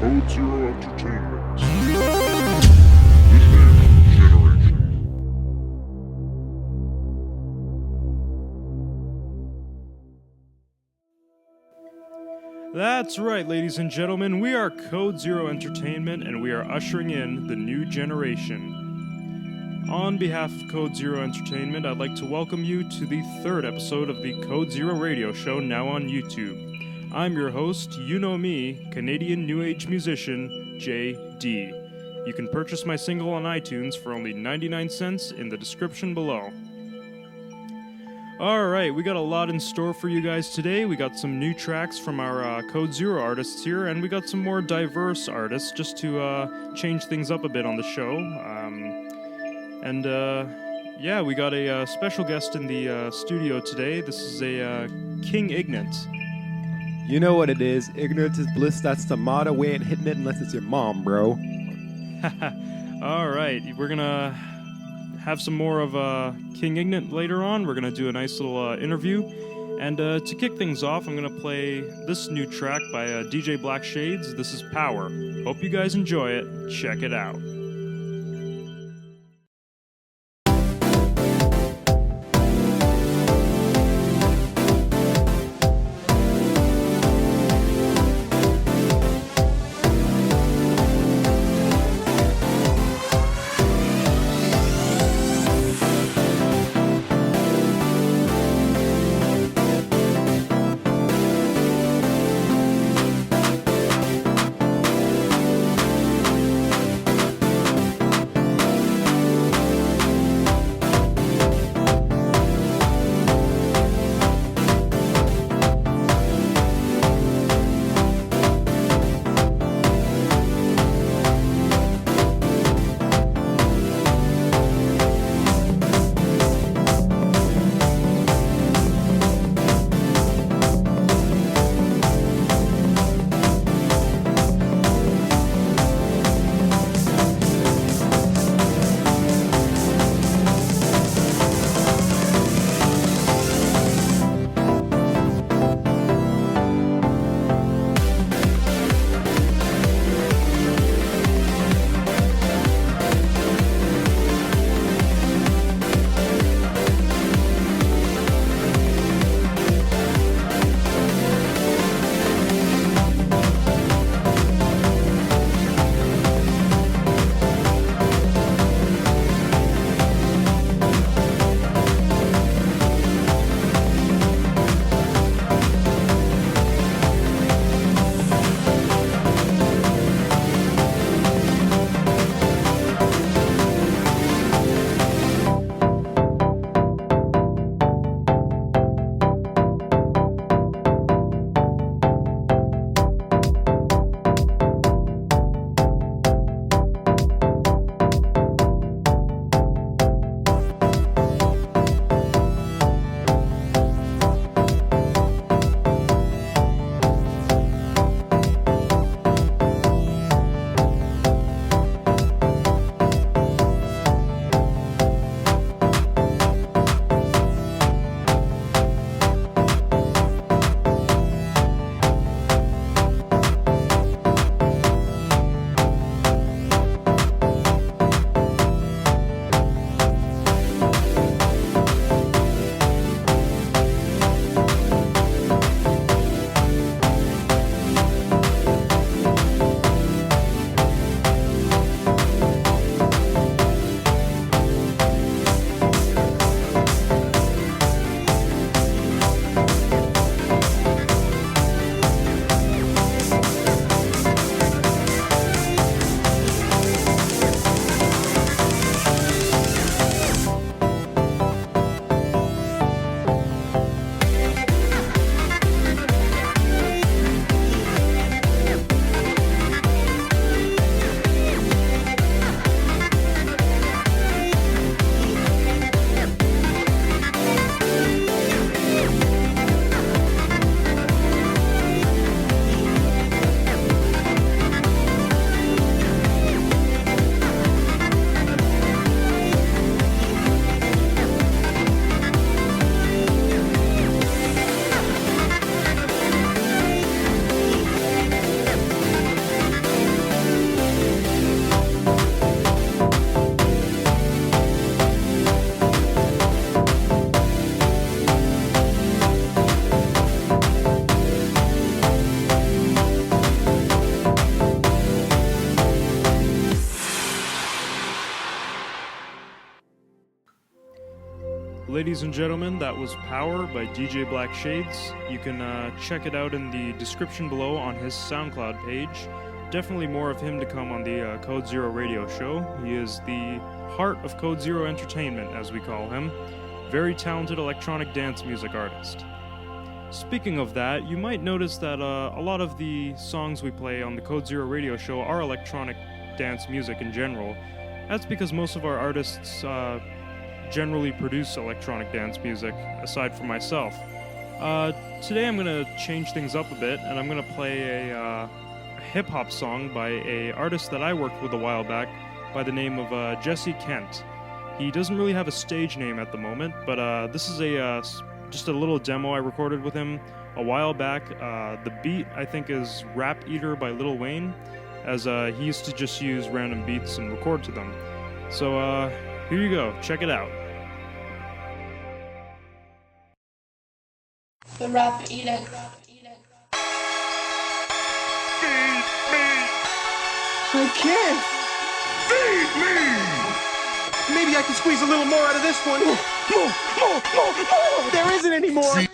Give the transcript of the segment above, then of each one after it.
Code Zero Entertainment. The new generation. That's right, ladies and gentlemen, we are Code Zero Entertainment and we are ushering in the new generation. On behalf of Code Zero Entertainment, I'd like to welcome you to the third episode of the Code Zero radio show, now on YouTube. I'm your host, you know me, Canadian New Age musician, J.D. You can purchase my single on iTunes for only 99 cents in the description below. Alright, we got a lot in store for you guys today. We got some new tracks from our Code Zero artists here, and we got some more diverse artists just to change things up a bit on the show. Yeah, we got a special guest in the studio today. This is a King IGNANT. You know what it is. Ignorance is bliss. That's the motto. We ain't hitting it unless it's your mom, bro. Alright, we're gonna have some more of King IGNANT later on. We're gonna do a nice little interview. And to kick things off, I'm gonna play this new track by DJ Black Shades. This is Power. Hope you guys enjoy it. Check it out. ladies and gentlemen, that was Power by DJ Black Shades. You can check it out in the description below on his SoundCloud page. Definitely more of him to come on the Code Zero radio show. He is the heart of Code Zero Entertainment, as we call him. Very talented electronic dance music artist. Speaking of that, you might notice that a lot of the songs we play on the Code Zero radio show are electronic dance music in general. That's because most of our artists generally produce electronic dance music, aside from myself. Today I'm going to change things up a bit, and I'm going to play a hip-hop song by an artist that I worked with a while back by the name of Jesse Kent. He doesn't really have a stage name at the moment, but this is just a little demo I recorded with him a while back. The beat, I think, is Rap Eater by Lil Wayne, as he used to just use random beats and record to them. So here you go, check it out. The Rap Eater. I can't. Feed me! Maybe I can squeeze a little more out of this one. More. There isn't any more. Feed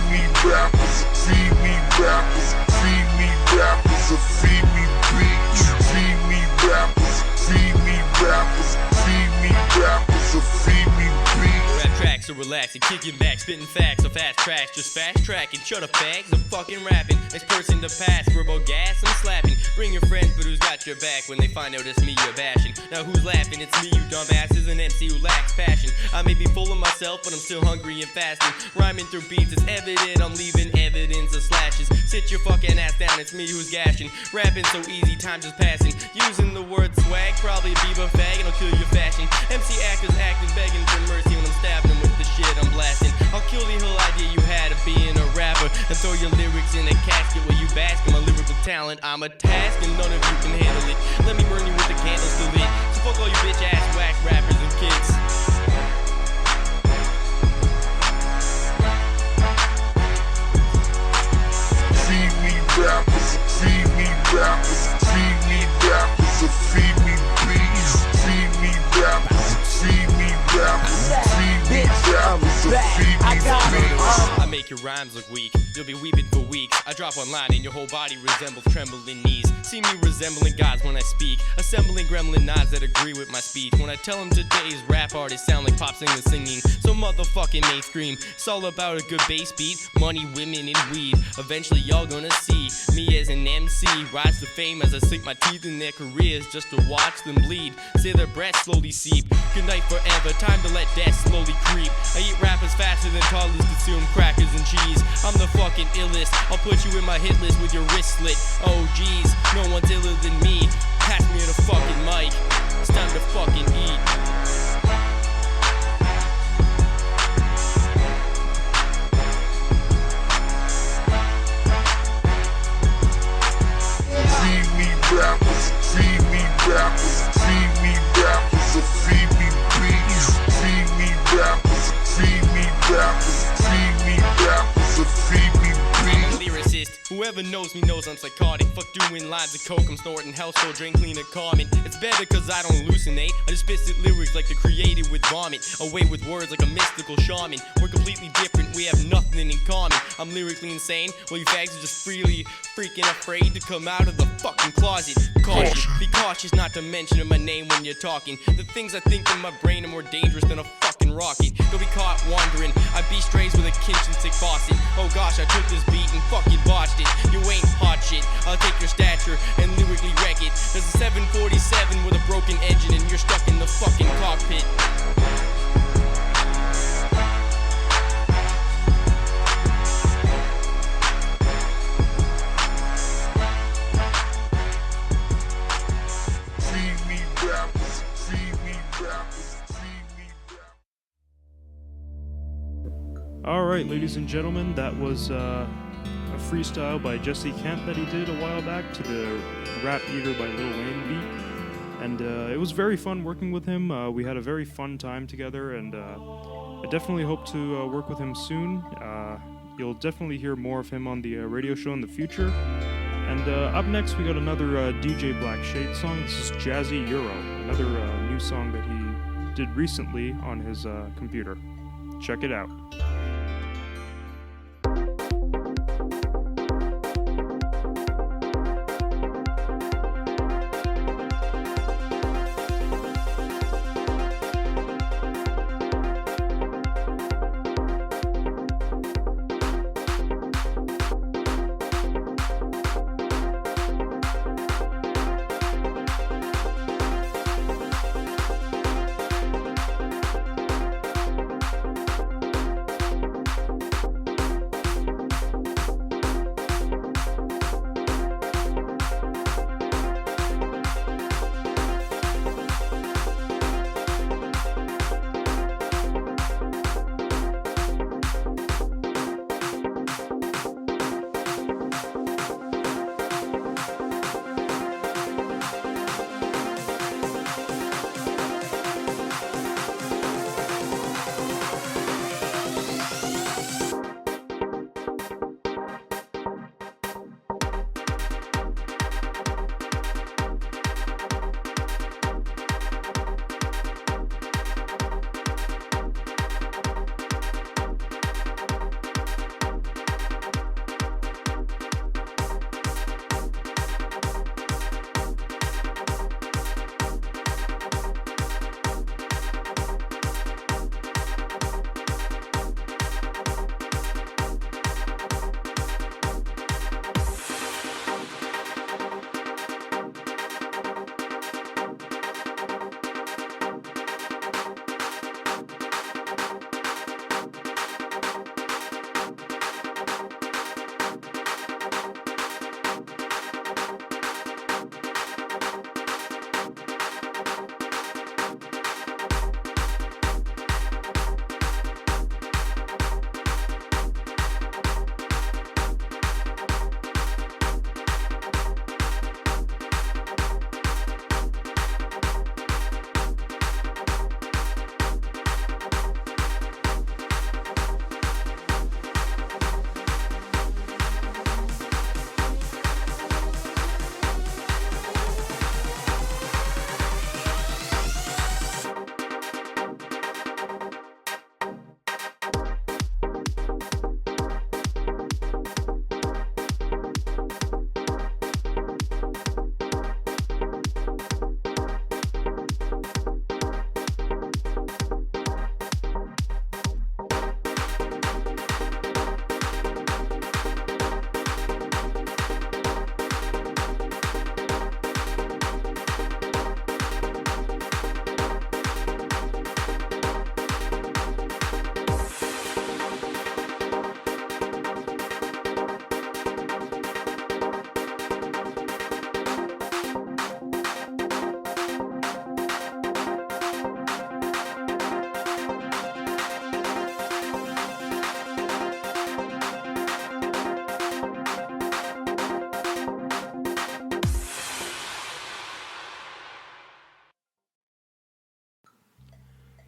me rappers, feed me rappers, feed me rappers, or feed me beats. Feed me rappers, feed me rappers, feed me rappers, or feed me beats. Rap tracks are relaxing, kicking back, spitting facts, so fast tracks, just fast tracking. Shut up, fags, I'm fucking rapping. Next person to pass, turbo gas, I'm slapping. Bring your friends, but who's got your back when they find out it's me you're bashing? Now who's laughing? It's me, you dumbasses, an MC who lacks passion. I may be full of myself, but I'm still hungry and fasting. Rhyming through beats, it's evident I'm leaving evidence of slashes. Sit your fucking ass down, it's me who's gashing. Rapping so easy, time just passing. Using the word swag, probably be a fag and I'll kill your fashion. MC actors acting, begging for mercy when I'm stabbing them with the shit I'm blasting. I'll kill the whole idea you had of being a rapper and throw your lyrics in a casket where you bask in my lyrical talent. I'm a task and none of you can handle it. Let me burn you with the candles still lit. So fuck all you bitch ass whack rappers and kids. Feed me rappers, feed me rappers, feed me rappers, or feed me beats. Feed me rappers, feed me rappers, feed me rappers, or feed me beats. I make your rhymes look weak, you'll be weeping for weeks. I drop online and your whole body resembles trembling knees. See me resembling gods when I speak, assembling gremlin nods that agree with my speech. When I tell them today's rap artists sound like pop singers singing so motherfucking mainstream. It's all about a good bass beat, money, women, and weed. Eventually y'all gonna see me as an MC rise to fame as I sink my teeth in their careers just to watch them bleed. See their breath slowly seep. Good night forever, time to let death slowly creep. I eat rappers faster than toddlers consume crackers and cheese. I'm the fucking illest, I'll put you in my hit list with your wrist slit. Oh geez, no one's iller than me. Pass me the fucking mic, it's time to fucking eat. Feed me rappers, feed me rappers, feed me rappers, or feed me beats. Feed me rappers, feed me rappers, feed me rappers, or feed me beats. Lyricist, whoever knows me knows I'm psychotic. Fuck doing lines of coke, I'm snorting hell, so drain cleaner common. It's better cause I don't hallucinate. I just spit lyrics like the created with vomit. Away with words like a mystical shaman. We're completely different, we have nothing in common. I'm lyrically insane, while you fags are just freaking afraid to come out of the fucking closet. Caution, be cautious not to mention my name when you're talking. The things I think in my brain are more dangerous than a fucking rocket. You'll be caught wandering, I beat strays with a kitchen sink faucet. Oh gosh, I took this beat and fucking botched it. You ain't hot shit, I'll take your stature and lyrically wreck it. There's a 747 with a broken engine and you're stuck in the fucking cockpit. Feed me rappers, feed me rappers, feed me rappers. Alright, ladies and gentlemen, that was a freestyle by Jesse Kent that he did a while back to the Rap Eater by Lil Wayne beat. And it was very fun working with him. We had a very fun time together, and I definitely hope to work with him soon. You'll definitely hear more of him on the radio show in the future. And up next, we got another DJ Black Shade song. This is Jazzy Euro, another new song that he did recently on his computer. Check it out.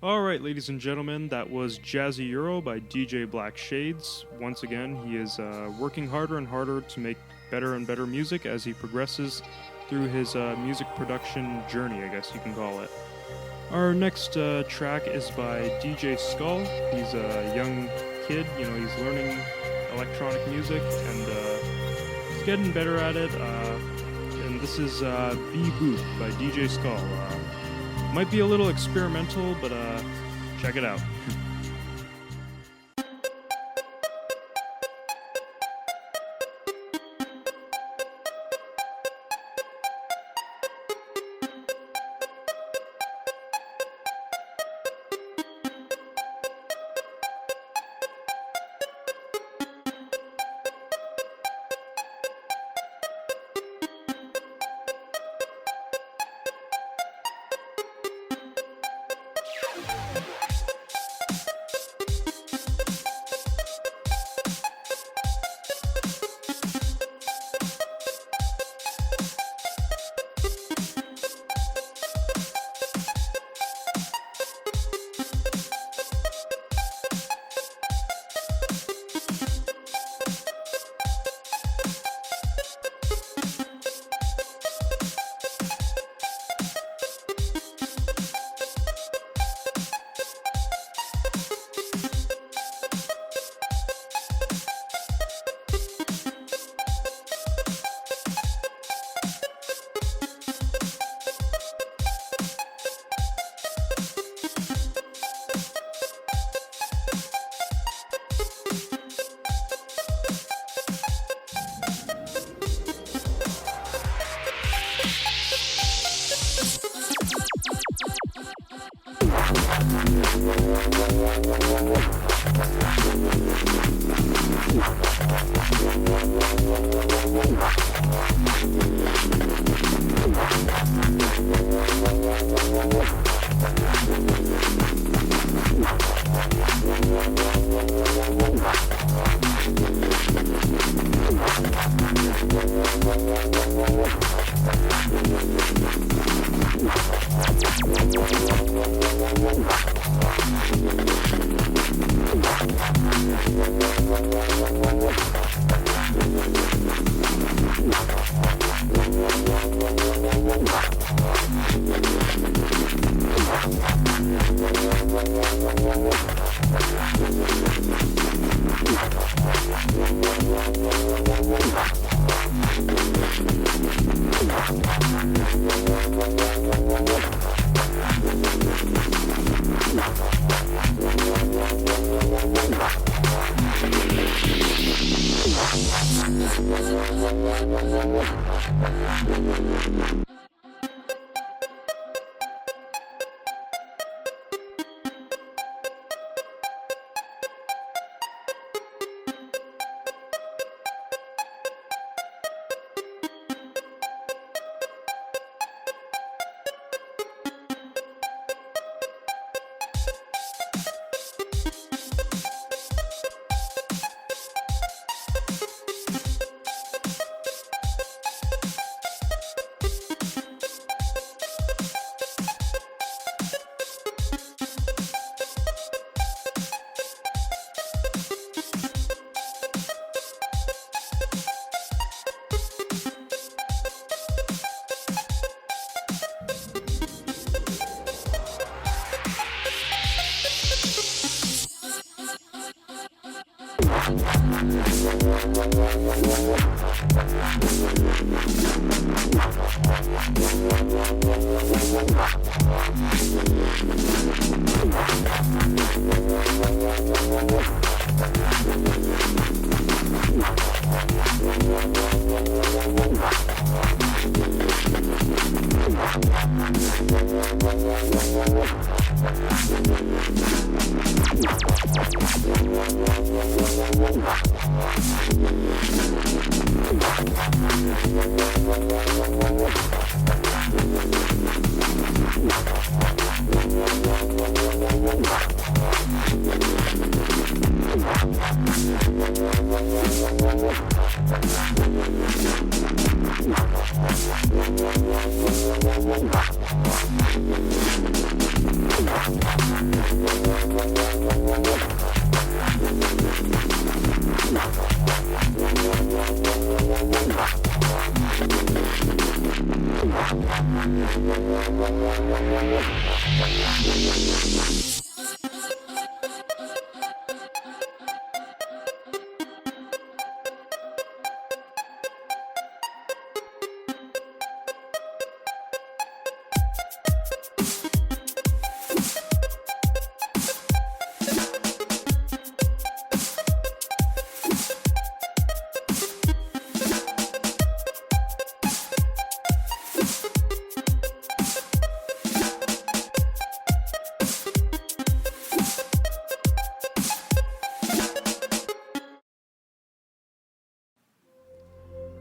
Alright, ladies and gentlemen, that was Jazzy Euro by DJ Black Shades. Once again, he is working harder and harder to make better and better music as he progresses through his music production journey, I guess you can call it. Our next track is by DJ Skull. He's a young kid, you know, he's learning electronic music and he's getting better at it. And this is Be Boot by DJ Skull. Might be a little experimental, but check it out.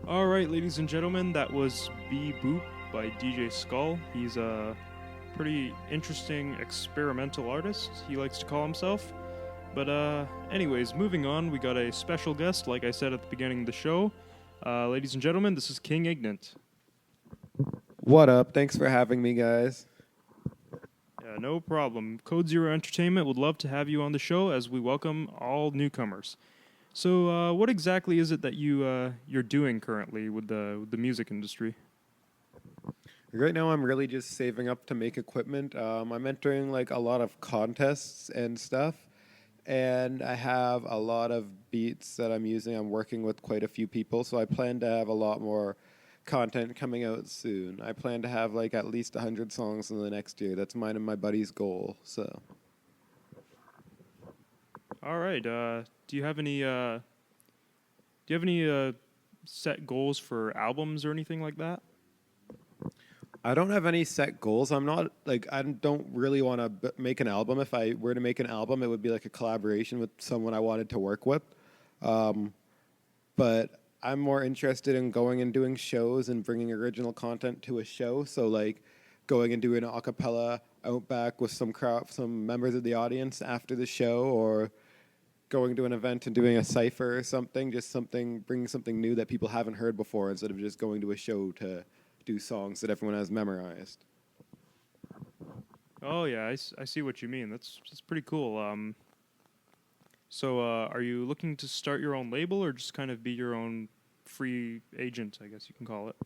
All right, ladies and gentlemen, that was Be Boop by DJ Skull. He's a pretty interesting experimental artist, he likes to call himself. But anyways, moving on, we got a special guest, like I said at the beginning of the show. Ladies and gentlemen, this is King IGNANT. What up? Thanks for having me, guys. Yeah, no problem. Code Zero Entertainment would love to have you on the show as we welcome all newcomers. So, what exactly is it that you're doing currently with the music industry? Right now, I'm really just saving up to make equipment. I'm entering like a lot of contests and stuff, and I have a lot of beats that I'm using. I'm working with quite a few people, so I plan to have a lot more content coming out soon. I plan to have like at least 100 songs in the next year. That's mine and my buddy's goal. So. All right. Do you have any set goals for albums or anything like that? I don't have any set goals. I'm not like I don't really want to make an album. If I were to make an album, it would be like a collaboration with someone I wanted to work with. But I'm more interested in going and doing shows and bringing original content to a show. So like going and doing an a cappella outback with some members of the audience after the show, or going to an event and doing a cipher or something, bringing something new that people haven't heard before instead of just going to a show to do songs that everyone has memorized. Oh yeah, I see what you mean. That's pretty cool. So are you looking to start your own label or just kind of be your own free agent, I guess you can call it?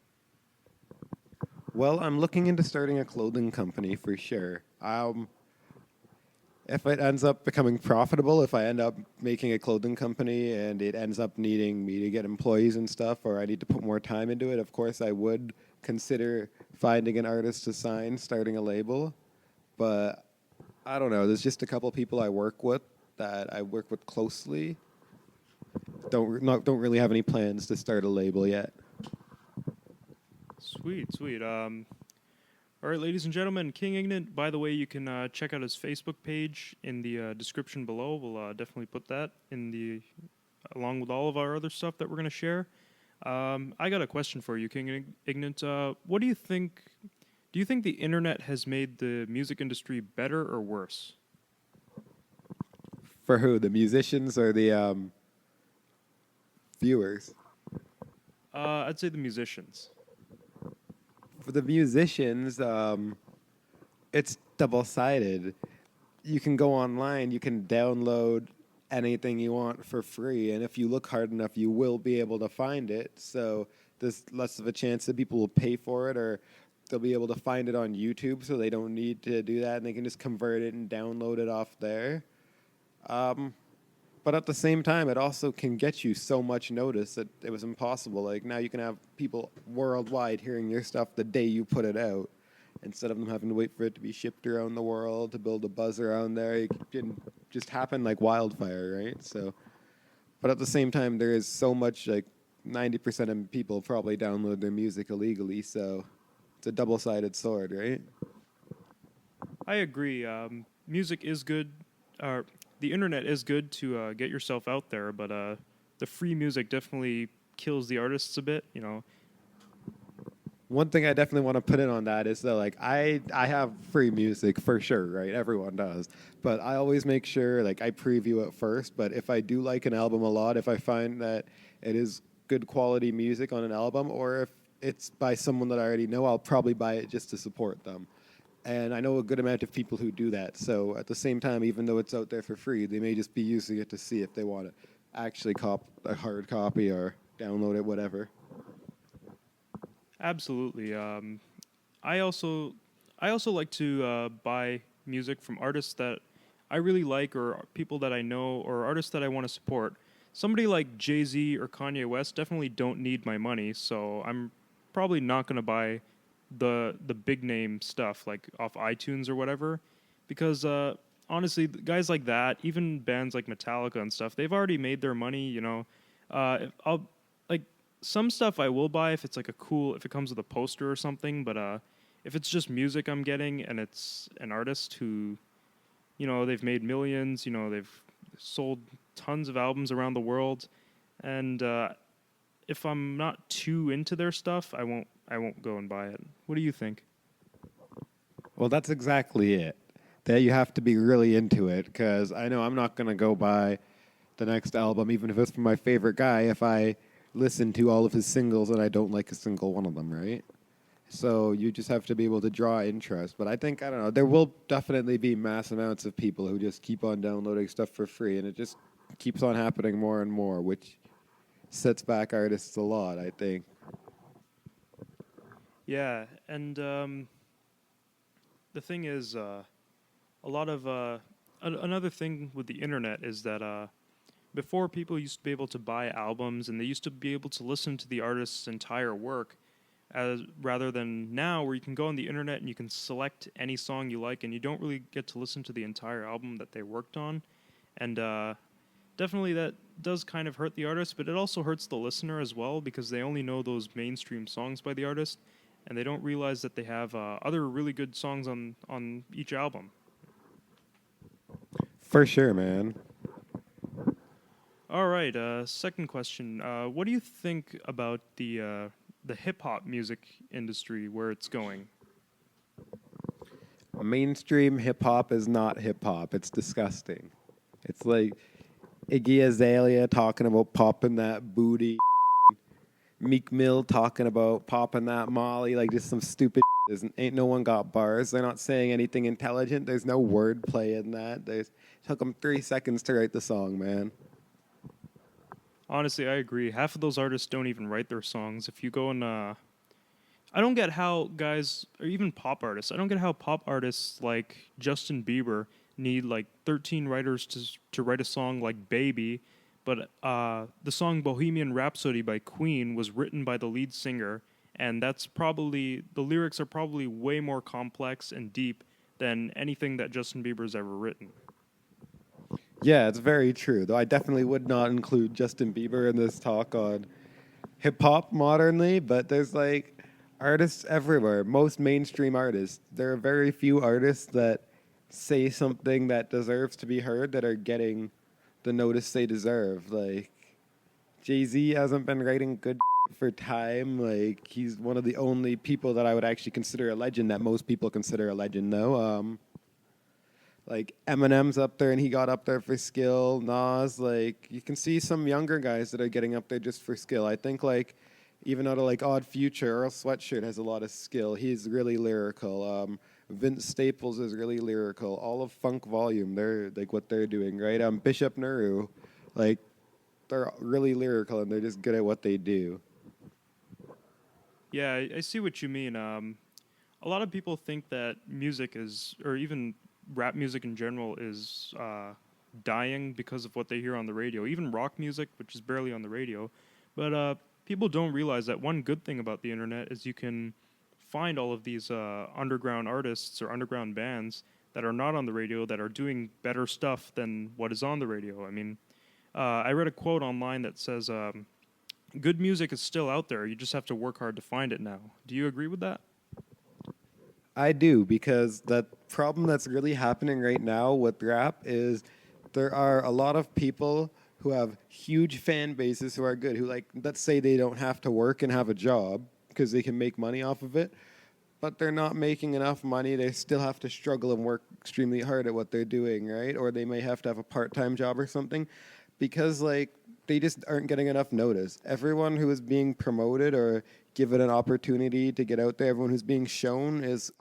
Well, I'm looking into starting a clothing company for sure. If it ends up becoming profitable, if I end up making a clothing company and it ends up needing me to get employees and stuff, or I need to put more time into it, of course I would consider finding an artist to sign, starting a label. But I don't know. There's just a couple people I work with that I work with closely. Don't really have any plans to start a label yet. Sweet, sweet. All right, ladies and gentlemen, King Ignant, by the way, you can check out his Facebook page in the description below. We'll definitely put that in along with all of our other stuff that we're going to share. I got a question for you, King Ignant. What do you think? Do you think the internet has made the music industry better or worse? For who? The musicians or the viewers? I'd say the musicians. For the musicians, it's double-sided. You can go online, you can download anything you want for free, and if you look hard enough, you will be able to find it. So there's less of a chance that people will pay for it, or they'll be able to find it on YouTube, so they don't need to do that, and they can just convert it and download it off there. But at the same time, it also can get you so much notice that it was impossible. Like, now you can have people worldwide hearing your stuff the day you put it out, instead of them having to wait for it to be shipped around the world, to build a buzz around there. It can just happen like wildfire, right? So, but at the same time, there is so much, like 90% of people probably download their music illegally, so it's a double-sided sword, right? I agree. Music is good. The internet is good to get yourself out there, but the free music definitely kills the artists a bit, you know. One thing I definitely want to put in on that is that, like, I have free music for sure, right? Everyone does. But I always make sure, like, I preview it first. But if I do like an album a lot, if I find that it is good quality music on an album, or if it's by someone that I already know, I'll probably buy it just to support them. And I know a good amount of people who do that. So at the same time, even though it's out there for free, they may just be using it to see if they want to actually cop a hard copy or download it, whatever. Absolutely. I also like to buy music from artists that I really like, or people that I know, or artists that I want to support. Somebody like Jay-Z or Kanye West definitely don't need my money, so I'm probably not going to buy the big name stuff like off iTunes or whatever, because honestly, guys like that, even bands like Metallica and stuff, they've already made their money. You know, I'll like some stuff I will buy if it's like if it comes with a poster or something. But if it's just music I'm getting and it's an artist who, you know, they've made millions, you know, they've sold tons of albums around the world, and if I'm not too into their stuff, I won't go and buy it. What do you think? Well, that's exactly it. That you have to be really into it, because I know I'm not going to go buy the next album, even if it's from my favorite guy, if I listen to all of his singles and I don't like a single one of them, right? So you just have to be able to draw interest. But I don't know, there will definitely be mass amounts of people who just keep on downloading stuff for free, and it just keeps on happening more and more, which sets back artists a lot, I think. Yeah, and the thing is, a lot of another thing with the internet is that before, people used to be able to buy albums, and they used to be able to listen to the artist's entire work, as rather than now, where you can go on the internet and you can select any song you like, and you don't really get to listen to the entire album that they worked on. And definitely that does kind of hurt the artist, but it also hurts the listener as well, because they only know those mainstream songs by the artist, and they don't realize that they have other really good songs on each album. For sure, man. All right, second question. What do you think about the hip-hop music industry, where it's going? Mainstream hip-hop is not hip-hop. It's disgusting. It's like, Iggy Azalea talking about popping that booty. Meek Mill talking about popping that Molly, like just some stupid. Ain't no one got bars. They're not saying anything intelligent. There's no wordplay in that. There's took them 3 seconds to write the song, man. Honestly, I agree. Half of those artists don't even write their songs. If you go and I don't get how guys, or even pop artists, I don't get how pop artists like Justin Bieber need like 13 writers to write a song like Baby, but the song Bohemian Rhapsody by Queen was written by the lead singer, and that's probably, the lyrics are probably way more complex and deep than anything that Justin Bieber's ever written. Yeah, it's very true. Though I definitely would not include Justin Bieber in this talk on hip hop modernly, but there's like artists everywhere. Most mainstream artists. There are very few artists that say something that deserves to be heard that are getting the notice they deserve. Like Jay-Z hasn't been writing good for time. Like he's one of the only people that I would actually consider a legend that most people consider a legend though. Like Eminem's up there and he got up there for skill. Nas, like you can see some younger guys that are getting up there just for skill. I think like even out of like Odd Future, Earl Sweatshirt has a lot of skill. He's really lyrical. Vince Staples is really lyrical. All of Funk Volume, they're like what they're doing, right? Bishop Nehru, like they're really lyrical and they're just good at what they do. Yeah, I see what you mean. A lot of people think that music is, or even rap music in general, is dying because of what they hear on the radio. Even rock music, which is barely on the radio. But people don't realize that one good thing about the internet is you can find all of these underground artists or underground bands that are not on the radio that are doing better stuff than what is on the radio. I mean, I read a quote online that says, good music is still out there. You just have to work hard to find it now. Do you agree with that? I do, because the problem that's really happening right now with rap is there are a lot of people who have huge fan bases who are good, who like, let's say they don't have to work and have a job because they can make money off of it, but they're not making enough money. They still have to struggle and work extremely hard at what they're doing, right? Or they may have to have a part-time job or something because like they just aren't getting enough notice. Everyone who is being promoted or given an opportunity to get out there, everyone who's being shown is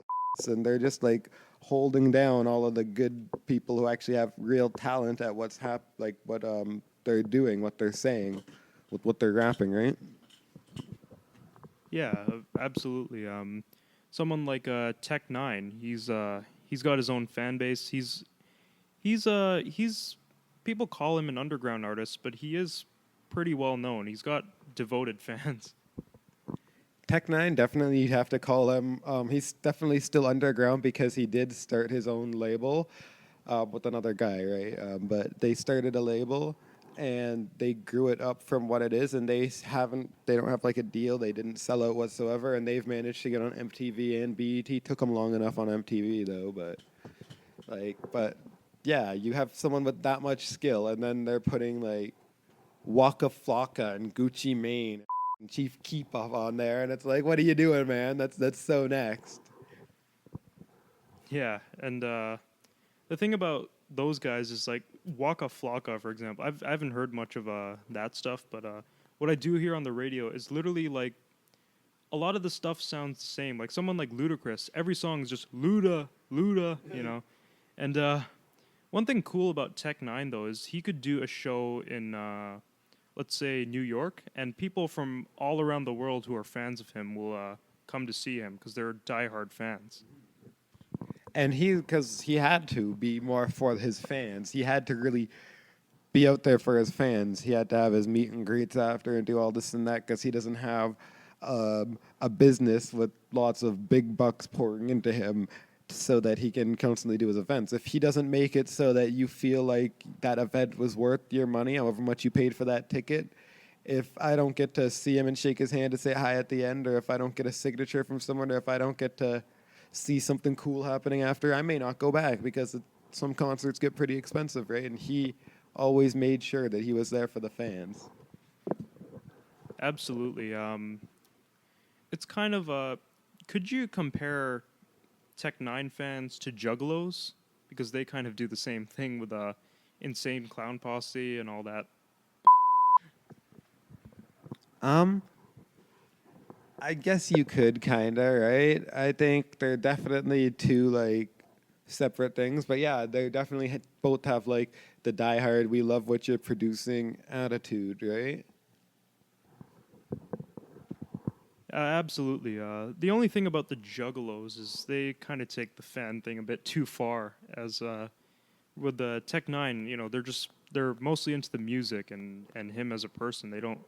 and they're just like holding down all of the good people who actually have real talent at what's what they're doing, what they're saying, with what they're rapping, right? Yeah, absolutely. Someone like Tech Nine, he's got his own fan base. He's people call him an underground artist, but he is pretty well known. He's got devoted fans. Tech Nine, definitely you'd have to call him. He's definitely still underground because he did start his own label with another guy, right? But they started a label and they grew it up from what it is, and they don't have like a deal. They didn't sell out whatsoever, and they've managed to get on MTV and BET. Took them long enough on MTV though, but yeah, you have someone with that much skill, and then they're putting like Waka Flocka and Gucci Mane and Chief Keef on there, and it's like, what are you doing, man? That's so next. Yeah, and the thing about those guys is like Waka Flocka, for example. I haven't heard much of that stuff, but what I do hear on the radio is literally like a lot of the stuff sounds the same. Like someone like Ludacris, every song is just Luda, you know. And one thing cool about Tech Nine though is he could do a show in let's say New York, and people from all around the world who are fans of him will come to see him because they're diehard fans. And because he had to be more for his fans. He had to really be out there for his fans. He had to have his meet and greets after and do all this and that because he doesn't have a business with lots of big bucks pouring into him so that he can constantly do his events. If he doesn't make it so that you feel like that event was worth your money, however much you paid for that ticket, if I don't get to see him and shake his hand to say hi at the end, or if I don't get a signature from someone, or if I don't get to see something cool happening after, I may not go back because some concerts get pretty expensive, right? And he always made sure that he was there for the fans. Absolutely. It's kind of could you compare Tech Nine fans to Juggalos? Because they kind of do the same thing with Insane Clown Posse and all that? I guess you could kinda, right? I think they're definitely two like separate things, but yeah, they definitely both have like the diehard "we love what you're producing" attitude, right? Absolutely. The only thing about the Juggalos is they kind of take the fan thing a bit too far. As with the Tech Nine, they're mostly into the music and him as a person. They don't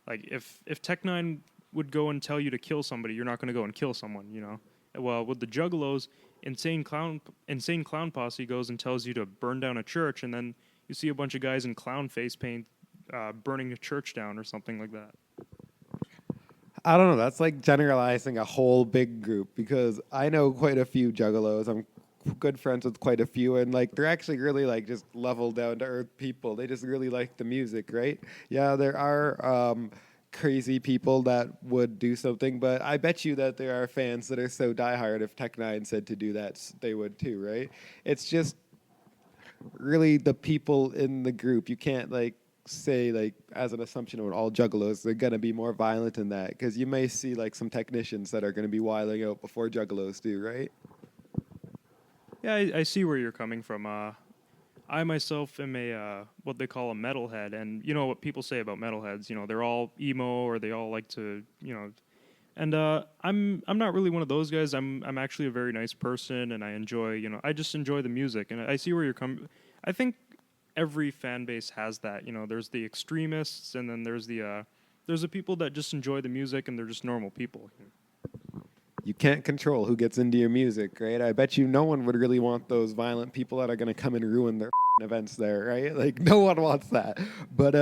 like if Tech Nine would go and tell you to kill somebody, you're not going to go and kill someone. Well, with the Juggalos, Insane Clown Posse goes and tells you to burn down a church, and then you see a bunch of guys in clown face paint burning a church down or something like that. I don't know. That's like generalizing a whole big group because I know quite a few juggalos. I'm good friends with quite a few, and like they're actually really like just level down to earth people. They just really like the music, right? Yeah, there are crazy people that would do something, but I bet you that there are fans that are so diehard. If Tech Nine said to do that, they would too, right? It's just really the people in the group. You can't like say like as an assumption on all juggalos they're gonna be more violent than that because you may see like some technicians that are gonna be wilding out before juggalos do, right? Yeah, I see where you're coming from. I myself am a what they call a metalhead, and you know what people say about metalheads. They're all emo or they all like to, And I'm not really one of those guys. I'm actually a very nice person, and I enjoy. I just enjoy the music, and I see where you're coming. I think every fan base has that. There's the extremists, and then there's the people that just enjoy the music, and they're just normal people. You can't control who gets into your music, right? I bet you no one would really want those violent people that are gonna come and ruin their events there, right? Like no one wants that. But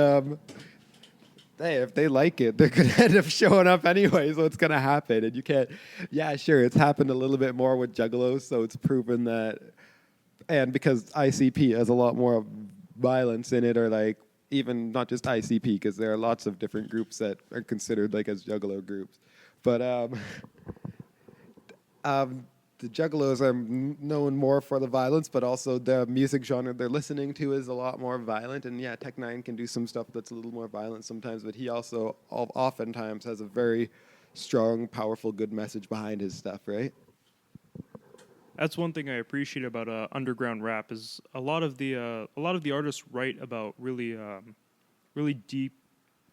hey, if they like it, they're gonna end up showing up anyway, so it's gonna happen. And you can't. Yeah, sure, it's happened a little bit more with juggalos, so it's proven that. And because ICP has a lot more violence in it, or like even not just ICP, because there are lots of different groups that are considered like as juggalo groups. But the juggalos are known more for the violence, but also the music genre they're listening to is a lot more violent. And yeah, Tech Nine can do some stuff that's a little more violent sometimes, but he also oftentimes has a very strong, powerful, good message behind his stuff, right? That's one thing I appreciate about underground rap is a lot of the artists write about really deep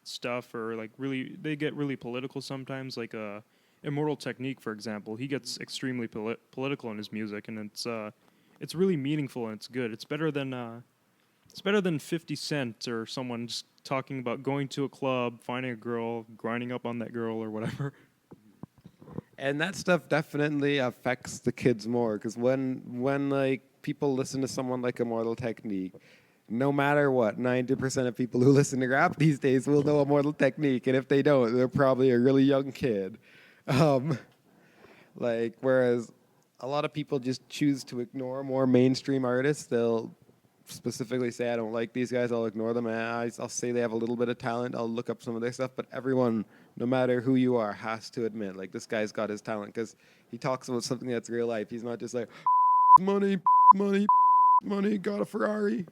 stuff, or like really they get really political sometimes. Like Immortal Technique, for example, he gets extremely political in his music, and it's really meaningful and it's good. It's better than 50 Cent or someone just talking about going to a club, finding a girl, grinding up on that girl or whatever. And that stuff definitely affects the kids more because when like people listen to someone like Immortal Technique, no matter what, 90% of people who listen to rap these days will know Immortal Technique, and if they don't, they're probably a really young kid. Whereas a lot of people just choose to ignore more mainstream artists. They'll specifically say, I don't like these guys, I'll ignore them. And I'll say they have a little bit of talent, I'll look up some of their stuff, but everyone, no matter who you are, has to admit, like, this guy's got his talent, because he talks about something that's real life. He's not just like, money, money, money, got a Ferrari.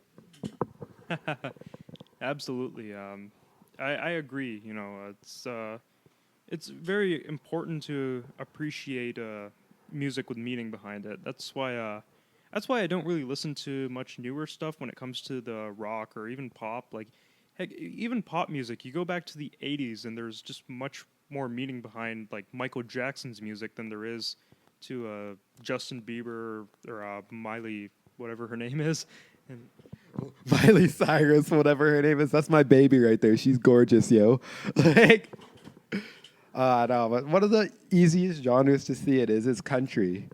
Absolutely. I agree. It's very important to appreciate music with meaning behind it. That's why I don't really listen to much newer stuff when it comes to the rock or even pop. Like, heck, even pop music. You go back to the '80s, and there's just much more meaning behind like Michael Jackson's music than there is to Justin Bieber or Miley, whatever her name is. And Miley Cyrus, whatever her name is. That's my baby right there. She's gorgeous, yo. Like, no, but one of the easiest genres to see it is country.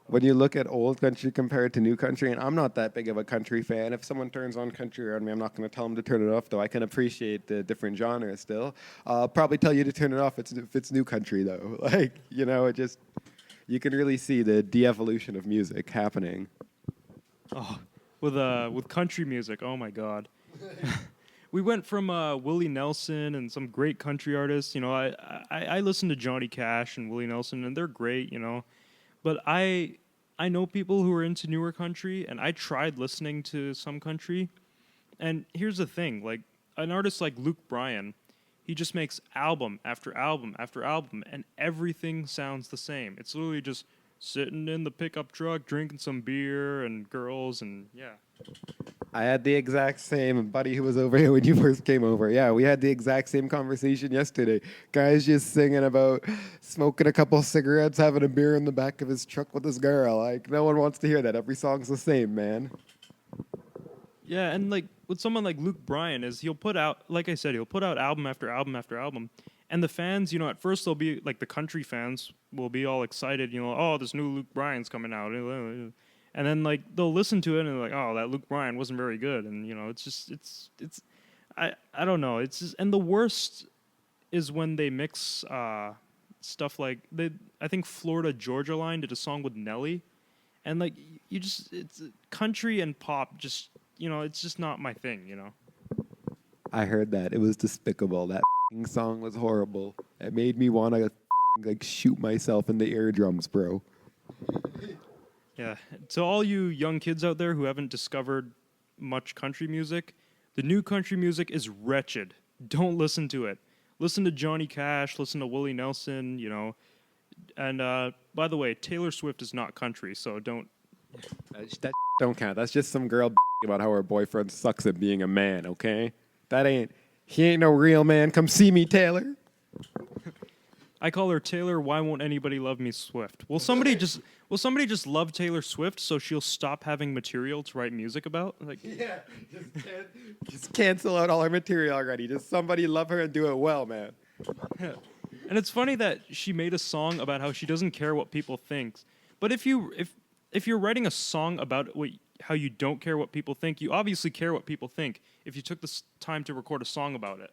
When you look at old country compared to new country, and I'm not that big of a country fan. If someone turns on country around me, I'm not going to tell them to turn it off, though I can appreciate the different genres still. I'll probably tell you to turn it off if it's new country, though. Like, it just, you can really see the de-evolution of music happening. oh, with country music, oh my God. We went from Willie Nelson and some great country artists. I listen to Johnny Cash and Willie Nelson, and they're great, But I know people who are into newer country, and I tried listening to some country, And here's the thing, like an artist like Luke Bryan, he just makes album after album after album, and everything sounds the same. It's literally just sitting in the pickup truck, drinking some beer and girls, and yeah. I had the exact same buddy who was over here when you first came over. Yeah, we had the exact same conversation yesterday. Guy's just singing about smoking a couple cigarettes, having a beer in the back of his truck with his girl. Like, no one wants to hear that. Every song's the same, man. Yeah, and like with someone like Luke Bryan is he'll put out, like I said, he'll put out album after album after album. And the fans, at first they'll be like the country fans will be all excited, oh, this new Luke Bryan's coming out. And then like they'll listen to it and they're like, oh, that Luke Bryan wasn't very good. And I don't know. It's just, and the worst is when they mix stuff like I think Florida Georgia Line did a song with Nelly, and like it's country and pop just it's just not my thing. I heard that. It was despicable. That song was horrible. It made me want to like shoot myself in the eardrums, bro. Yeah. To all you young kids out there who haven't discovered much country music, the new country music is wretched. Don't listen to it. Listen to Johnny Cash, listen to Willie Nelson, And by the way, Taylor Swift is not country, so don't. That don't count. That's just some girl about how her boyfriend sucks at being a man, okay? He ain't no real man. Come see me, Taylor. I call her Taylor, why won't anybody love me Swift? Will somebody just love Taylor Swift so she'll stop having material to write music about? Like, yeah, just cancel out all her material already. Just somebody love her and do it well, man. Yeah. And it's funny that she made a song about how she doesn't care what people think. But if you're writing a song about how you don't care what people think, you obviously care what people think if you took the time to record a song about it.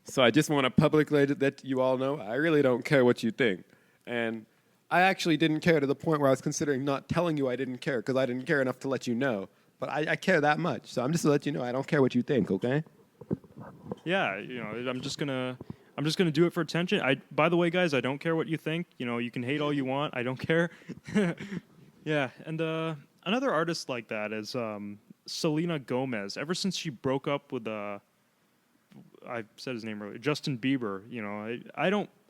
So I just want to publicly let you all know I really don't care what you think. And I actually didn't care to the point where I was considering not telling you I didn't care because I didn't care enough to let you know. But I care that much. So I'm just to let you know I don't care what you think, okay? Yeah, I'm just gonna do it for attention. By the way, guys, I don't care what you think. You can hate all you want. I don't care. Yeah, and another artist like that is Selena Gomez. Ever since she broke up with I said his name earlier, Justin Bieber.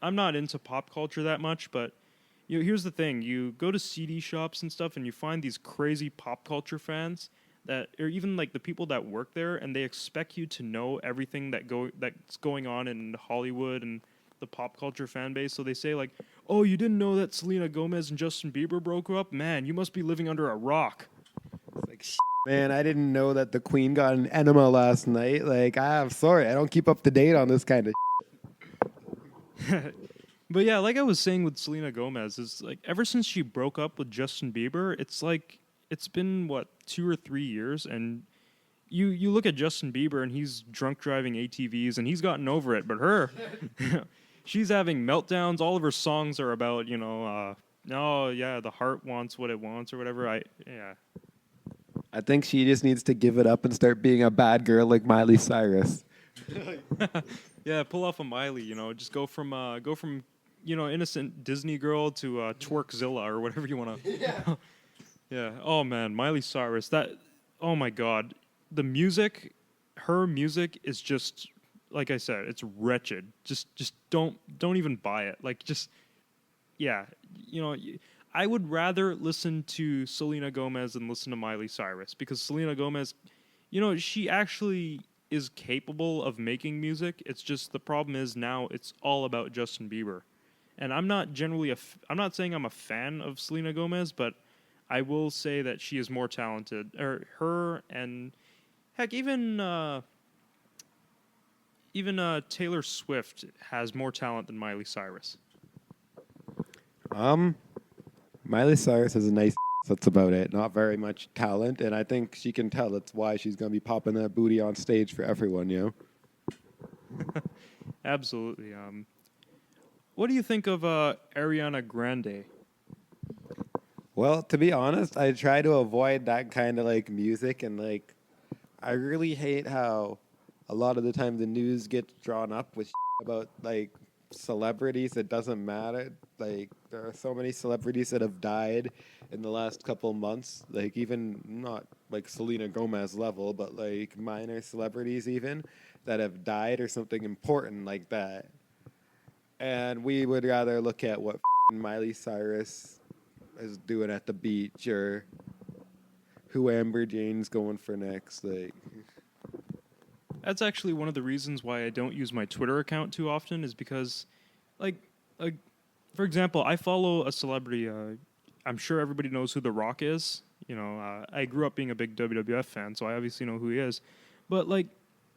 I'm not into pop culture that much, but here's the thing: you go to CD shops and stuff, and you find these crazy pop culture fans or even like the people that work there, and they expect you to know everything that's going on in Hollywood and the pop culture fan base. So they say like, "Oh, you didn't know that Selena Gomez and Justin Bieber broke up? Man, you must be living under a rock." It's like, man, I didn't know that the Queen got an enema last night. Like, I'm sorry, I don't keep up to date on this kind of But yeah, like I was saying with Selena Gomez, is like ever since she broke up with Justin Bieber, it's like it's been 2 or 3 years, and you look at Justin Bieber and he's drunk driving ATVs and he's gotten over it, but her, she's having meltdowns. All of her songs are about oh yeah, the heart wants what it wants or whatever. I think she just needs to give it up and start being a bad girl like Miley Cyrus. Yeah, pull off a Miley. Just go from innocent Disney girl to Twerkzilla or whatever you want to. Yeah. Yeah. Oh man, Miley Cyrus. Oh my God, her music is just like I said, it's wretched. Just don't even buy it. Like yeah, I would rather listen to Selena Gomez than listen to Miley Cyrus because Selena Gomez, she actually is capable of making music. It's just the problem is now it's all about Justin Bieber. And I'm not I'm not saying I'm a fan of Selena Gomez, but I will say that she is more talented. Or her and heck, even Taylor Swift has more talent than Miley Cyrus. Miley Cyrus has a nice that's about it. Not very much talent, and I think she can tell that's why she's going to be popping that booty on stage for everyone, Absolutely. What do you think of Ariana Grande? Well, to be honest, I try to avoid that kind of like music, and like I really hate how a lot of the time the news gets drawn up with about like celebrities. It doesn't matter. Like, there are so many celebrities that have died in the last couple months. Like, even not like Selena Gomez level, but like minor celebrities even that have died or something important like that. And we would rather look at what Miley Cyrus is doing at the beach or who Amber Jane's going for next. Like, That's actually one of the reasons why I don't use my Twitter account too often is because, like, like for example, I follow a celebrity. I'm sure everybody knows who The Rock is. You know, I grew up being a big WWF fan, so I obviously know who he is. But like,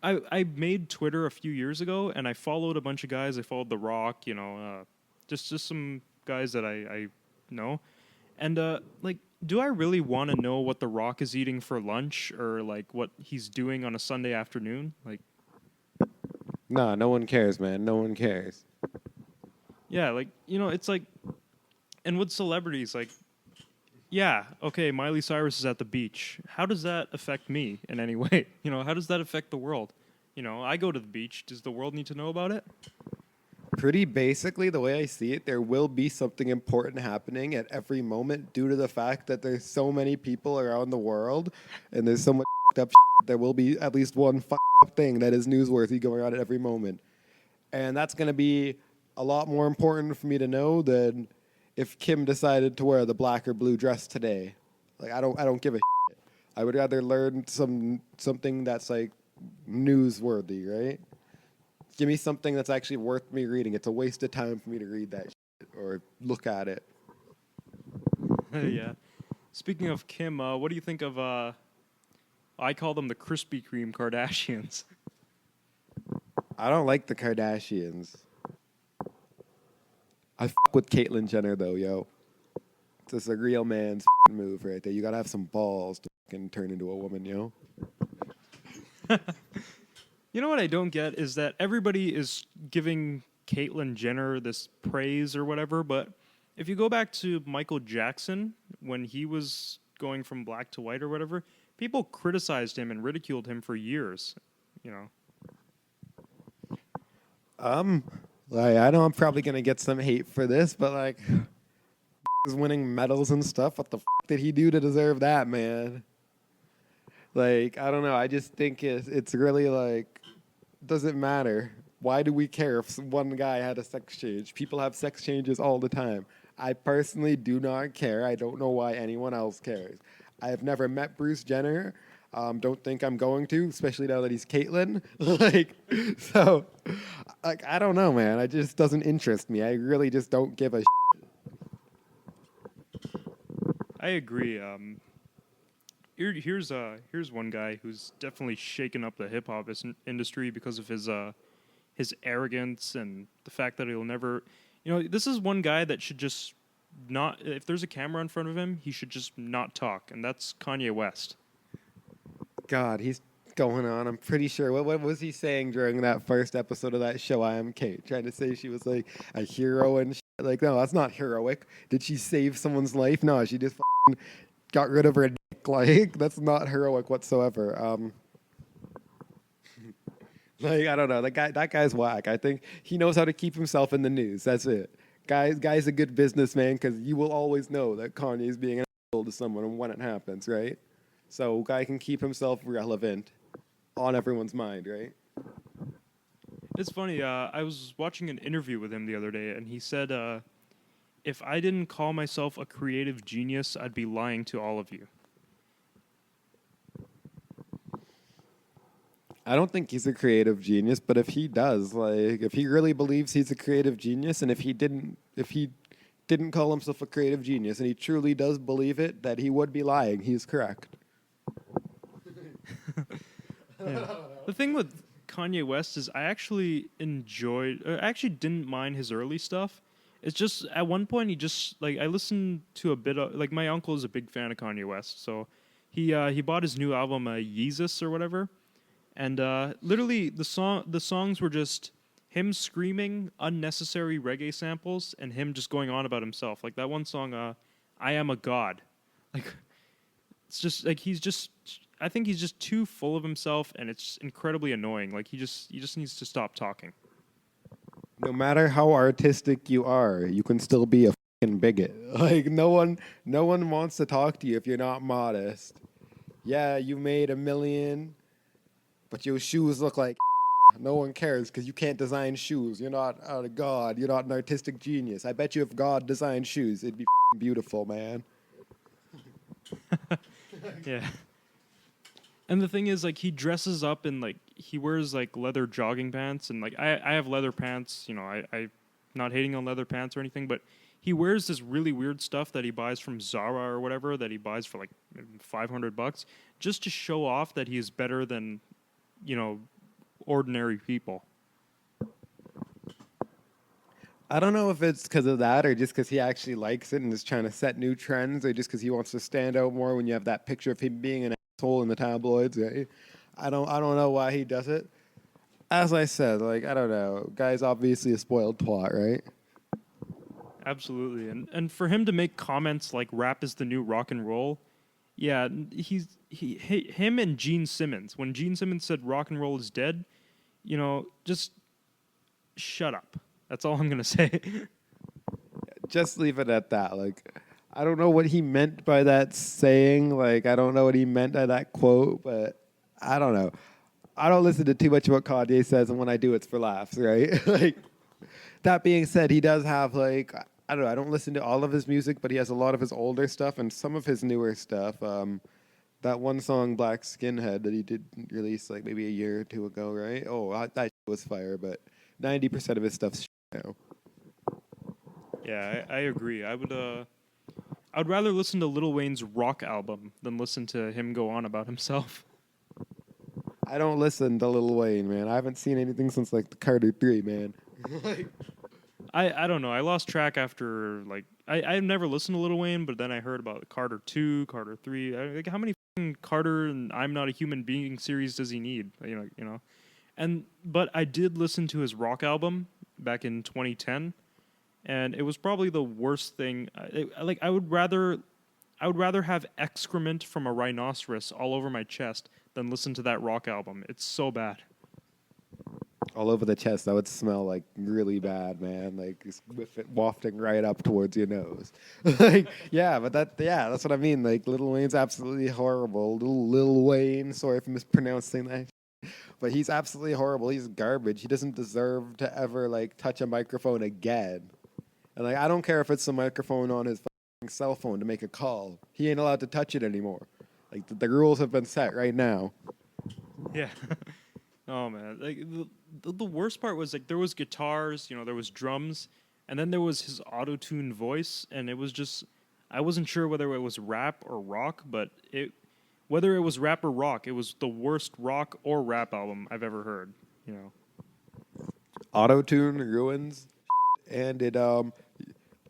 I made Twitter a few years ago, and I followed a bunch of guys. I followed The Rock. You know, just some guys that I know, and like, do I really want to know what The Rock is eating for lunch or like what he's doing on a Sunday afternoon? Like, nah, no one cares, man. No one cares. yeah, like, you know, it's like, and with celebrities, like, yeah, okay, Miley Cyrus is at the beach. How does that affect me in any way? You know, how does that affect the world? You know, I go to the beach. Does the world need to know about it? Pretty basically, the way I see it, there will be something important happening at every moment due to the fact that there's so many people around the world and there's so much up shit. There will be at least one up thing that is newsworthy going on at every moment. And that's going to be a lot more important for me to know than if Kim decided to wear the black or blue dress today. Like, I don't give a shit. I would rather learn something that's like newsworthy, right? Give me something that's actually worth me reading. It's a waste of time for me to read that shit or look at it. Yeah. Speaking of Kim, what do you think of, I call them the Krispy Kreme Kardashians. I don't like the Kardashians. I fuck with Caitlyn Jenner though, yo. This is a real man's move right there. You gotta have some balls to fucking turn into a woman, yo. You know what I don't get is that everybody is giving Caitlyn Jenner this praise or whatever, but if you go back to Michael Jackson when he was going from black to white or whatever, people criticized him and ridiculed him for years, you know. Like, I know I'm probably gonna get some hate for this, but like, is winning medals and stuff. What the did he do to deserve that, man? Like, I don't know. I just think it's really like, doesn't matter. Why do we care if one guy had a sex change? People have sex changes all the time. I personally do not care. I don't know why anyone else cares. I have never met Bruce Jenner. Don't think I'm going to, especially now that he's Caitlyn. Like, so, like, I don't know, man. It just doesn't interest me. I really just don't give a shit. I agree. Here's one guy who's definitely shaken up the hip hop industry because of his arrogance and the fact that he'll never, you know, this is one guy that should just not. If there's a camera in front of him, he should just not talk, and that's Kanye West. God, he's going on. I'm pretty sure. What was he saying during that first episode of that show, I Am Kate? Trying to say she was like a hero and shit. Like, no, that's not heroic. Did she save someone's life? No, she just got rid of her dick. Like, that's not heroic whatsoever. Like, I don't know. That guy's whack. I think he knows how to keep himself in the news. That's it. Guy's a good businessman because you will always know that Kanye's being an asshole to someone when it happens, right? So guy can keep himself relevant on everyone's mind, right? It's funny. I was watching an interview with him the other day, and he said, "If I didn't call myself a creative genius, I'd be lying to all of you." I don't think he's a creative genius, but if he does, like, if he really believes he's a creative genius, and if he didn't call himself a creative genius, and he truly does believe it, that he would be lying. He's correct. Yeah. The thing with Kanye West is I actually didn't mind his early stuff. It's just at one point he just like I listened to a bit of like my uncle is a big fan of Kanye West, so he bought his new album Yeezus or whatever, and literally the songs were just him screaming unnecessary reggae samples and him just going on about himself. Like that one song, "I Am a God," like it's just like I think he's just too full of himself, and it's incredibly annoying. Like he just needs to stop talking. No matter how artistic you are, you can still be a fucking bigot. Like no one wants to talk to you if you're not modest. Yeah, you made $1 million, but your shoes look like no one cares because you can't design shoes. You're not a god. You're not an artistic genius. I bet you if God designed shoes, it'd be beautiful, man. Yeah. And the thing is, like, he dresses up in, like, he wears, like, leather jogging pants. And, like, I have leather pants. You know, I'm not hating on leather pants or anything. But he wears this really weird stuff that he buys from Zara or whatever that he buys for, like, $500 just to show off that he is better than, you know, ordinary people. I don't know if it's because of that or just because he actually likes it and is trying to set new trends or just because he wants to stand out more when you have that picture of him being an asshole in the tabloids. Right? I don't know why he does it. As I said, like, I don't know. Guy's obviously a spoiled twat, right? Absolutely. And for him to make comments like rap is the new rock and roll, yeah, him and Gene Simmons. When Gene Simmons said rock and roll is dead, you know, just shut up. That's all I'm going to say. Just leave it at that. Like, I don't know what he meant by that saying. Like, I don't know what he meant by that quote, but I don't know. I don't listen to too much of what Kanye says, and when I do, it's for laughs, right? Like, that being said, he does have, like, I don't know, I don't listen to all of his music, but he has a lot of his older stuff and some of his newer stuff. That one song, Black Skinhead, that he did release, like, maybe a year or two ago, right? Oh, that was fire, but 90% of his stuff's now. Yeah, I agree. I would rather listen to Lil Wayne's rock album than listen to him go on about himself. I don't listen to Lil Wayne, man. I haven't seen anything since, like, the Carter 3, man. I don't know. I lost track after, like, I've never listened to Lil Wayne, but then I heard about Carter 2, Carter 3. Like, how many fucking Carter and I'm Not a Human Being series does he need? You know. But I did listen to his rock album back in 2010, and it was probably the worst thing. I would rather have excrement from a rhinoceros all over my chest than listen to that rock album. It's so bad. All over the chest, that would smell, like, really bad, man. Like, just with it wafting right up towards your nose. Like, yeah, but that's what I mean. Like, Lil Wayne's absolutely horrible. Lil Wayne, sorry for mispronouncing that. But he's absolutely horrible. He's garbage. He doesn't deserve to ever, like, touch a microphone again. And, like, I don't care if it's a microphone on his cell phone to make a call. He ain't allowed to touch it anymore. Like, the rules have been set right now. Yeah. Oh man, like the worst part was, like, there was guitars, you know, there was drums, and then there was his auto-tune voice, and it was just, I wasn't sure whether it was rap or rock, but whether it was rap or rock, it was the worst rock or rap album I've ever heard, you know. Auto-tune ruins, and it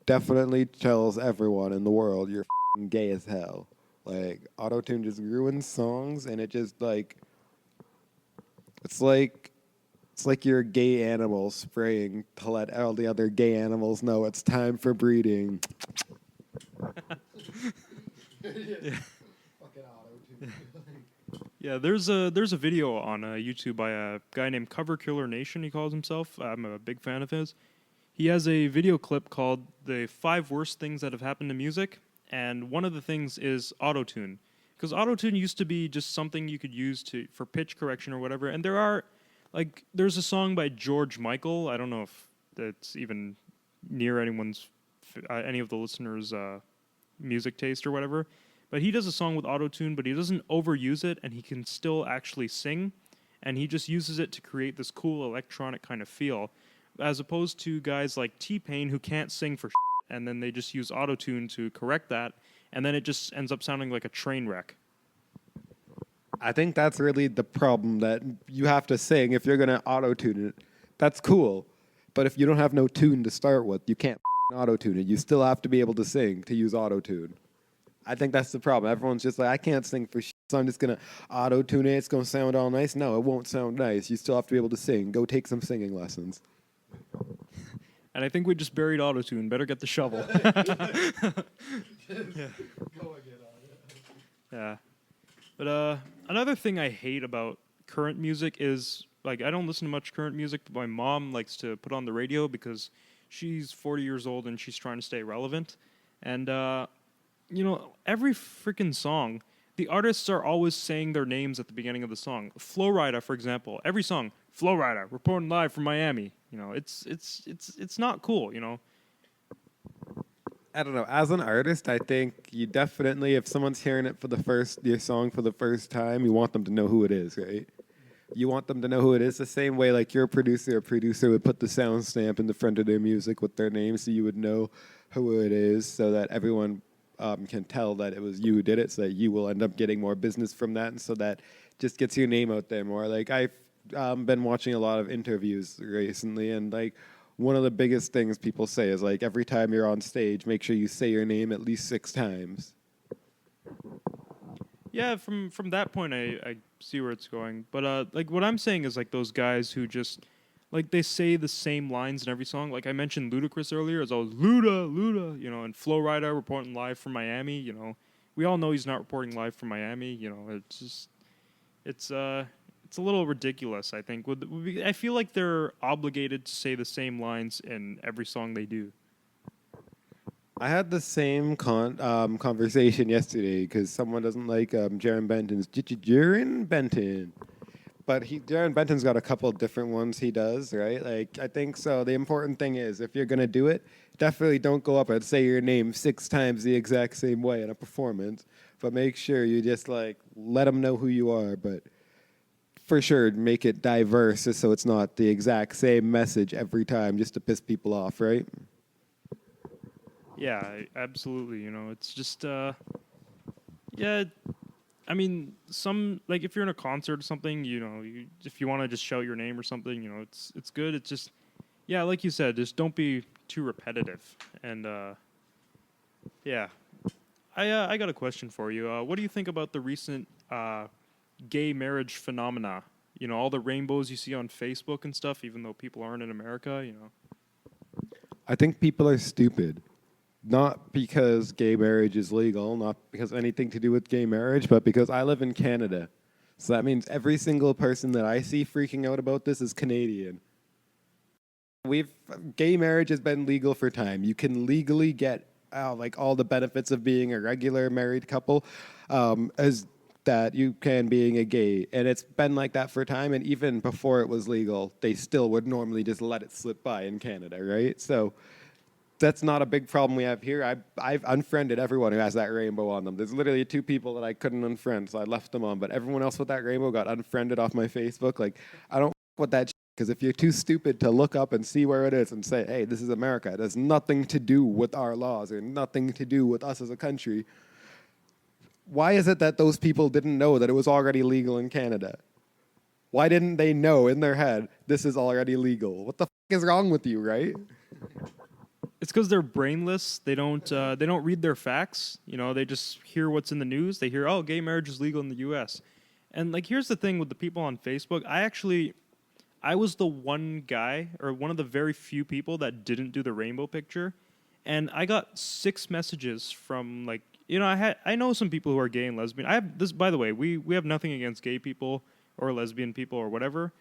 definitely tells everyone in the world you're gay as hell. Like, auto-tune just ruins songs, and it just, like, it's like you're a gay animal spraying to let all the other gay animals know it's time for breeding. Yeah, there's a video on YouTube by a guy named Cover Killer Nation. He calls himself. I'm a big fan of his. He has a video clip called "The 5 Worst Things That Have Happened to Music," and one of the things is autotune. Because autotune used to be just something you could use for pitch correction or whatever. And there's a song by George Michael. I don't know if that's even near any of the listeners' music taste or whatever. But he does a song with autotune, but he doesn't overuse it, and he can still actually sing. And he just uses it to create this cool electronic kind of feel. As opposed to guys like T-Pain who can't sing for shit, and then they just use autotune to correct that. And then it just ends up sounding like a train wreck. I think that's really the problem, that you have to sing if you're going to auto-tune it. That's cool. But if you don't have no tune to start with, you can't auto-tune it. You still have to be able to sing to use auto-tune. I think that's the problem. Everyone's just like, I can't sing for shit, so I'm just going to auto-tune it. It's going to sound all nice. No, it won't sound nice. You still have to be able to sing. Go take some singing lessons. And I think we just buried autotune. Better get the shovel. Yeah. Yeah. But another thing I hate about current music is like I don't listen to much current music, but my mom likes to put on the radio because she's 40 years old and she's trying to stay relevant. And every freaking song, the artists are always saying their names at the beginning of the song. Flo Rida, for example, every song, Flo Rida, reporting live from Miami. It's not cool. I don't know. As an artist, I think you definitely, if someone's hearing it your song for the first time, you want them to know who it is, right? You want them to know who it is the same way like you're a producer would put the sound stamp in the front of their music with their name so you would know who it is so that everyone can tell that it was you who did it, so that you will end up getting more business from that, and so that just gets your name out there more. Like I've been watching a lot of interviews recently, and like one of the biggest things people say is like every time you're on stage, make sure you say your name at least 6 times. Yeah, from that point, I see where it's going. But like what I'm saying is like those guys who just like they say the same lines in every song. Like I mentioned Ludacris earlier, it's always Luda, and Flo Rida reporting live from Miami. We all know he's not reporting live from Miami. It's just it's a little ridiculous. I think. I feel like they're obligated to say the same lines in every song they do. I had the same conversation yesterday because someone doesn't like Jaron Benton's Jaron Benton. But Jaron Benton's got a couple of different ones he does, right? Like, I think so. The important thing is if you're going to do it, definitely don't go up and say your name 6 times the exact same way in a performance. But make sure you just, like, let them know who you are. But for sure, make it diverse just so it's not the exact same message every time just to piss people off, right? Yeah, absolutely. It's just, yeah. I mean, if you're in a concert or something, if you want to just shout your name or something, it's good. It's just, yeah, like you said, just don't be too repetitive. And yeah, I got a question for you. What do you think about the recent gay marriage phenomena? All the rainbows you see on Facebook and stuff, even though people aren't in America. I think people are stupid. Not because gay marriage is legal, not because anything to do with gay marriage, but because I live in Canada. So that means every single person that I see freaking out about this is Canadian. Gay marriage has been legal for time. You can legally get like all the benefits of being a regular married couple as that you can being a gay. And it's been like that for time. And even before it was legal, they still would normally just let it slip by in Canada, right? So that's not a big problem we have here. I've unfriended everyone who has that rainbow on them. There's literally 2 people that I couldn't unfriend, so I left them on. But everyone else with that rainbow got unfriended off my Facebook. Like, I don't with that because if you're too stupid to look up and see where it is and say, hey, this is America, it has nothing to do with our laws or nothing to do with us as a country. Why is it that those people didn't know that it was already legal in Canada? Why didn't they know in their head this is already legal? What the is wrong with you, right? It's because they're brainless. They don't read their facts. They just hear what's in the news. They hear, oh, gay marriage is legal in the U.S. And like, here's the thing with the people on Facebook. I was the one guy or one of the very few people that didn't do the rainbow picture, and I got 6 messages from like, I know some people who are gay and lesbian. I have this, by the way. We have nothing against gay people or lesbian people or whatever.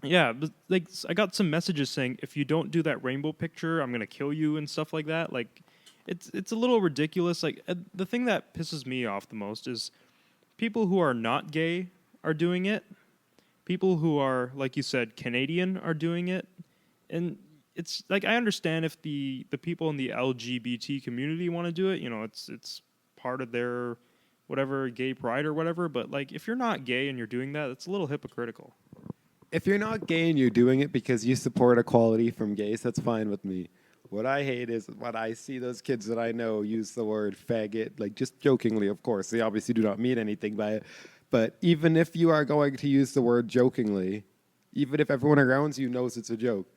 Yeah, but like I got some messages saying if you don't do that rainbow picture, I'm gonna kill you and stuff like that. Like, it's a little ridiculous. Like the thing that pisses me off the most is people who are not gay are doing it. People who are, like you said, Canadian are doing it, and it's like I understand if the people in the LGBT community want to do it. It's part of their whatever gay pride or whatever. But like if you're not gay and you're doing that, it's a little hypocritical. If you're not gay and you're doing it because you support equality from gays, that's fine with me. What I hate is when I see those kids that I know use the word faggot, like just jokingly, of course. They obviously do not mean anything by it. But even if you are going to use the word jokingly, even if everyone around you knows it's a joke,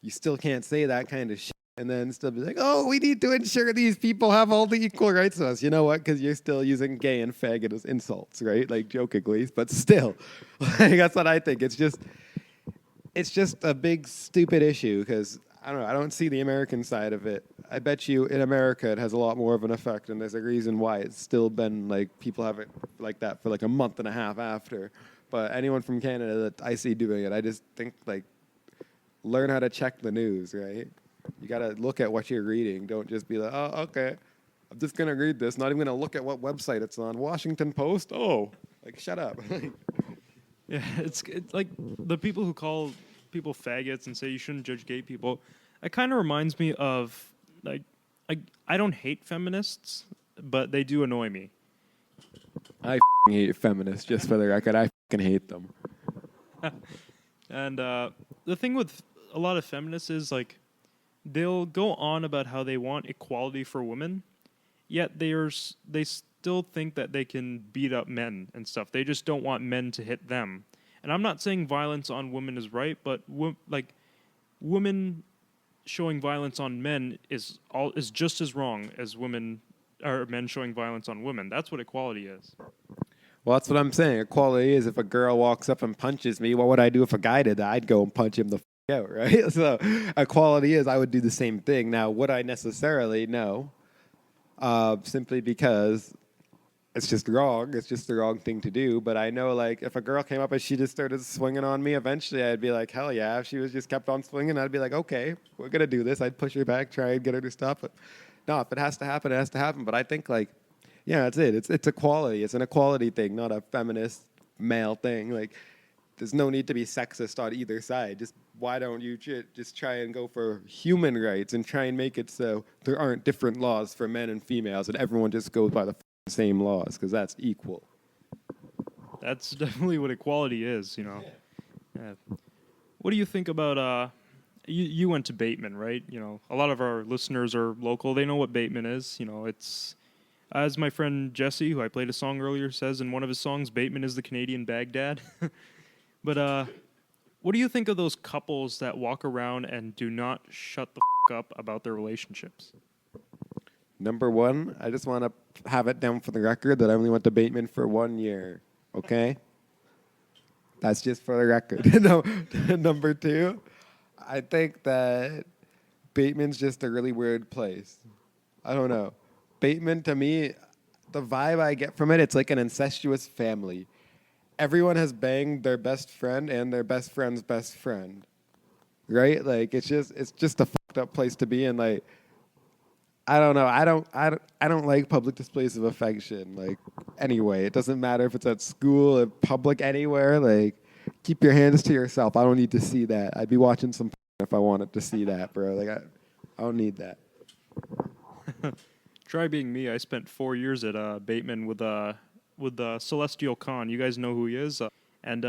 you still can't say that kind of shit and then still be like, oh, we need to ensure these people have all the equal rights to us. You know what? Because you're still using gay and faggot as insults, right? Like jokingly, but still. Like, that's what I think. It's just a big, stupid issue because, I don't know, I don't see the American side of it. I bet you in America it has a lot more of an effect, and there's a reason why it's still been like people have it like that for like a month and a half after. but anyone from Canada that I see doing it, I just think like learn how to check the news, right? You gotta look at what you're reading. Don't just be like, oh, okay, I'm just gonna read this. Not even gonna look at what website it's on. Washington Post. Oh, like shut up. Yeah, it's like the people who call people faggots and say you shouldn't judge gay people. It kind of reminds me of like I don't hate feminists, but they do annoy me. I hate feminists, just for the record. I hate them. And the thing with a lot of feminists is like they'll go on about how they want equality for women, yet they still think that they can beat up men and stuff. They just don't want men to hit them. And I'm not saying violence on women is right, but women showing violence on men is just as wrong as women or men showing violence on women. That's what equality is. Well, that's what I'm saying. Equality is if a girl walks up and punches me, what would I do if a guy did that? I'd go and punch him the out, right? So equality is I would do the same thing. Now, would I necessarily? No. Simply because it's just wrong. It's just the wrong thing to do. But I know, like, if a girl came up and she just started swinging on me, eventually I'd be like, hell yeah. If she was just kept on swinging, I'd be like, okay, we're going to do this. I'd push her back, try and get her to stop. But no, if it has to happen, it has to happen. But I think, like, yeah, that's it. It's equality. It's an equality thing, not a feminist male thing. Like, there's no need to be sexist on either side. Just why don't you just try and go for human rights and try and make it so there aren't different laws for men and females and everyone just goes by the same laws because that's equal. That's definitely what equality is, you know. Yeah. What do you think about you went to Bateman, right? You know, a lot of our listeners are local. They know what Bateman is. You know, it's as my friend Jesse, who I played a song earlier, says in one of his songs, Bateman is the Canadian Baghdad. But what do you think of those couples that walk around and do not shut the up about their relationships? Number one, I just want to have it down for the record that I only went to Bateman for 1 year, okay? That's just for the record. No, number two, I think that Bateman's just a really weird place. I don't know. Bateman, to me, the vibe I get from it, it's like an incestuous family. Everyone has banged their best friend and their best friend's best friend, right? Like it's just a fucked up place to be in. Like I don't know. I don't like public displays of affection. Like anyway, it doesn't matter if it's at school, in public, anywhere. Like keep your hands to yourself. I don't need to see that. I'd be watching some if I wanted to see that, bro. Like I don't need that. Try being me. I spent 4 years at Bateman with Celestial Khan. You guys know who he is? And